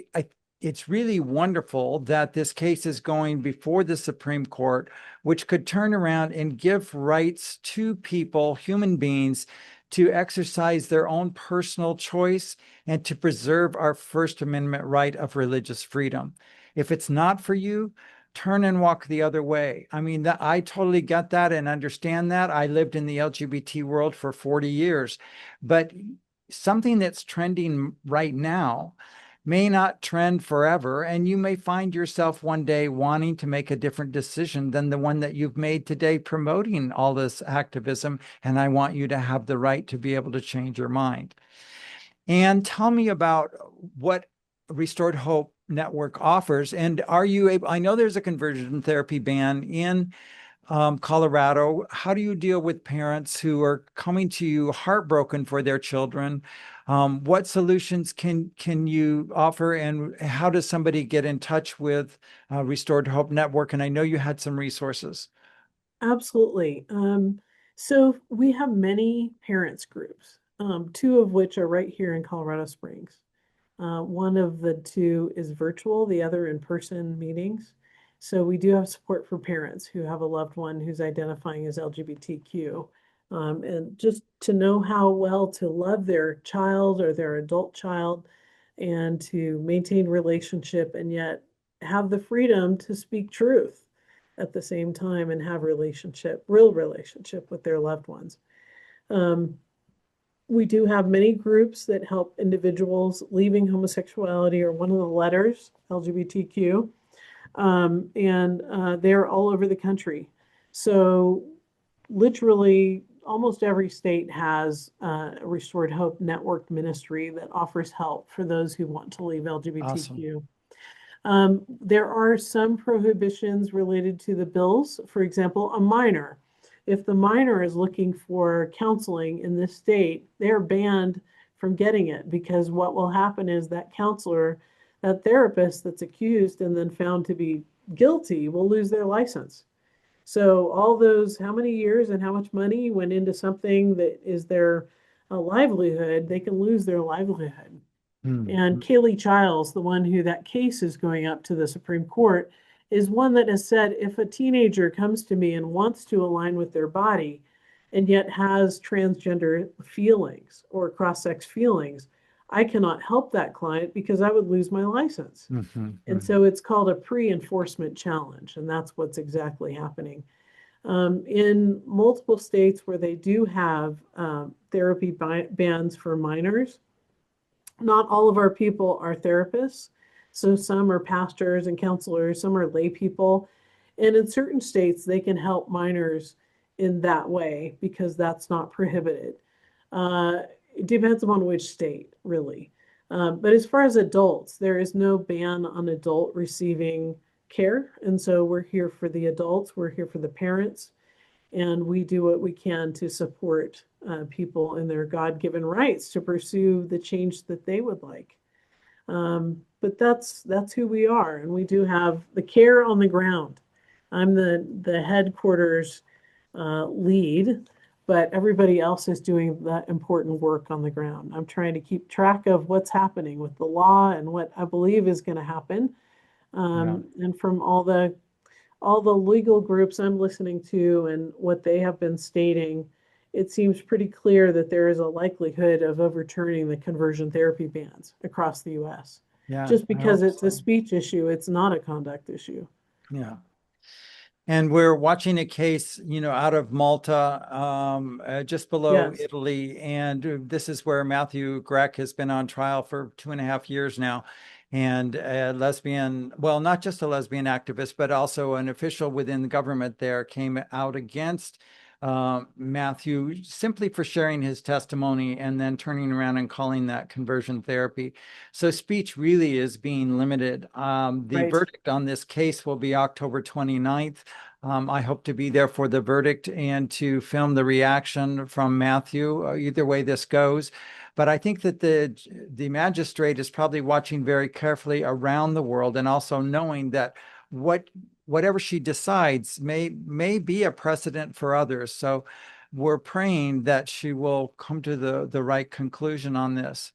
it's really wonderful that this case is going before the Supreme Court, which could turn around and give rights to people, human beings, to exercise their own personal choice and to preserve our First Amendment right of religious freedom. If it's not for you, turn and walk the other way. I mean, I totally get that and understand that. I lived in the LGBT world for 40 years, but something that's trending right now may not trend forever, and you may find yourself one day wanting to make a different decision than the one that you've made today promoting all this activism, and I want you to have the right to be able to change your mind. And tell me about what Restored Hope Network offers, and are you able, I know there's a conversion therapy ban in Colorado. How do you deal with parents who are coming to you heartbroken for their children? What solutions can you offer, and how does somebody get in touch with Restored Hope Network? And I know you had some resources. Absolutely. So we have many parents groups, two of which are right here in Colorado Springs. One of the two is virtual, the other in-person meetings. So we do have support for parents who have a loved one who's identifying as LGBTQ. And just to know how well to love their child or their adult child and to maintain relationship and yet have the freedom to speak truth at the same time and have real relationship with their loved ones. Um, we do have many groups that help individuals leaving homosexuality or one of the letters, LGBTQ, and they're all over the country. So literally almost every state has a Restored Hope Network ministry that offers help for those who want to leave Awesome. LGBTQ. There are some prohibitions related to the bills. For example, a minor. If the minor is looking for counseling in this state, they're banned from getting it because what will happen is that counselor, that therapist that's accused and then found to be guilty will lose their license. So all those, how many years and how much money went into something that is their livelihood, they can lose their livelihood. Hmm. And Kaylee Childs, the one who that case is going up to the Supreme Court, is one that has said if a teenager comes to me and wants to align with their body and yet has transgender feelings or cross sex feelings, I cannot help that client because I would lose my license. Mhm, And mhm. so it's called a pre enforcement challenge. And that's what's exactly happening. In multiple states where they do have therapy bans for minors, not all of our people are therapists. So some are pastors and counselors, some are lay people. And in certain states, they can help minors in that way because that's not prohibited. Uh, it depends upon which state, really. But as far as adults, there is no ban on adult receiving care. And so we're here for the adults, we're here for the parents, and we do what we can to support people in their God-given rights to pursue the change that they would like. But that's who we are, and we do have the care on the ground. I'm the headquarters lead, but everybody else is doing that important work on the ground. I'm trying to keep track of what's happening with the law and what I believe is going to happen. Yeah. And from all the legal groups I'm listening to and what they have been stating, it seems pretty clear that there is a likelihood of overturning the conversion therapy bans across the US. Yeah, Just I because hope it's a so. speech issue, it's not a conduct issue. Yeah. And we're watching a case, out of Malta, just below Yes, Italy. And this is where Matthew Grech has been on trial for 2.5 years now. And a lesbian, well, not just a lesbian activist, but also an official within the government there came out against Matthew simply for sharing his testimony and then turning around and calling that conversion therapy. So speech really is being limited. The right. verdict on this case will be October 29th. I hope to be there for the verdict and to film the reaction from Matthew, either way this goes. But I think that the magistrate is probably watching very carefully around the world and also knowing that whatever she decides may be a precedent for others. So we're praying that she will come to the right conclusion on this.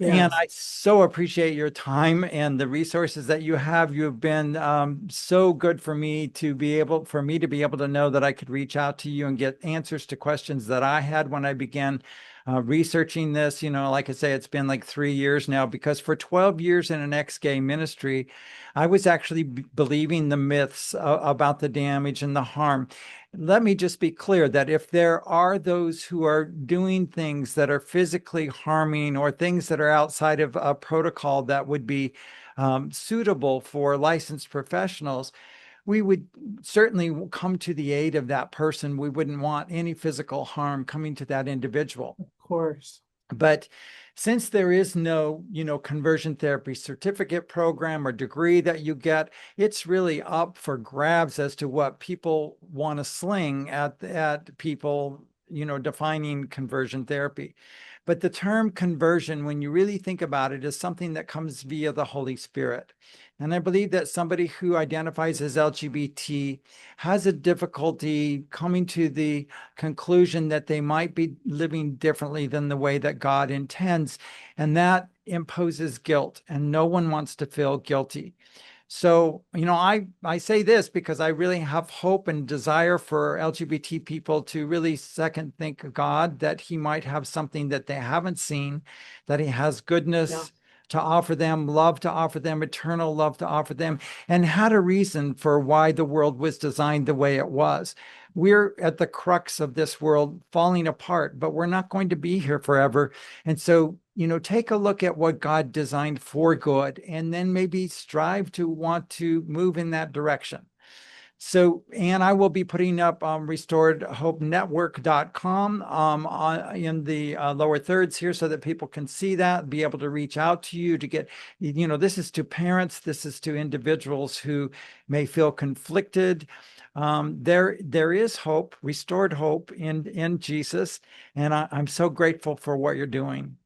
And Yes, I so appreciate your time and the resources that you have. You've been so good for me to be able to know that I could reach out to you and get answers to questions that I had when I began researching this. Like I say, it's been like 3 years now, because for 12 years in an ex-gay ministry, I was actually believing the myths about the damage and the harm. Let me just be clear that if there are those who are doing things that are physically harming, or things that are outside of a protocol that would be suitable for licensed professionals, we would certainly come to the aid of that person. We wouldn't want any physical harm coming to that individual. of course. But since there is no, conversion therapy certificate program or degree that you get, it's really up for grabs as to what people want to sling at people, defining conversion therapy. But the term conversion, when you really think about it, is something that comes via the Holy Spirit. And I believe that somebody who identifies as LGBT has a difficulty coming to the conclusion that they might be living differently than the way that God intends. And that imposes guilt, and no one wants to feel guilty. So, I say this because I really have hope and desire for LGBT people to really second think God, that he might have something that they haven't seen, that he has Yeah, goodness to offer them, love to offer them, eternal love to offer them, and had a reason for why the world was designed the way it was. We're at the crux of this world falling apart, but we're not going to be here forever. And so, take a look at what God designed for good, and then maybe strive to want to move in that direction. So, and I will be putting up restoredhopenetwork.com in the lower thirds here, so that people can see that, be able to reach out to you to get, this is to parents, this is to individuals who may feel conflicted. There is hope, restored hope in Jesus, and I'm so grateful for what you're doing.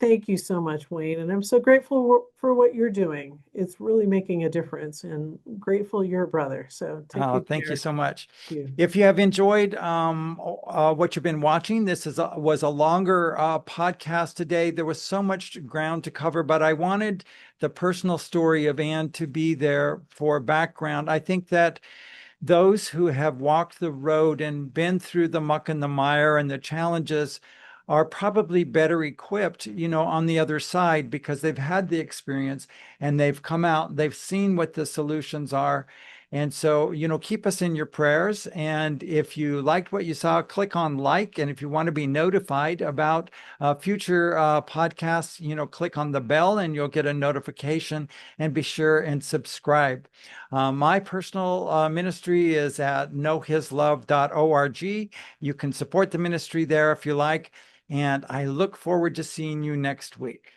thank you so much, Wayne. And I'm so grateful for what you're doing. It's really making a difference, and grateful you're a brother. So take good Thank you care. so much. Thank you. If you have enjoyed what you've been watching, this was a longer podcast today. There was so much ground to cover, but I wanted the personal story of Anne to be there for background. I think that those who have walked the road and been through the muck and the mire and the challenges are probably better equipped, on the other side, because they've had the experience and they've come out, they've seen what the solutions are. And so, keep us in your prayers. And if you liked what you saw, click on like. And if you want to be notified about future podcasts, click on the bell and you'll get a notification, and be sure and subscribe. My personal ministry is at knowhislove.org. You can support the ministry there if you like. And I look forward to seeing you next week.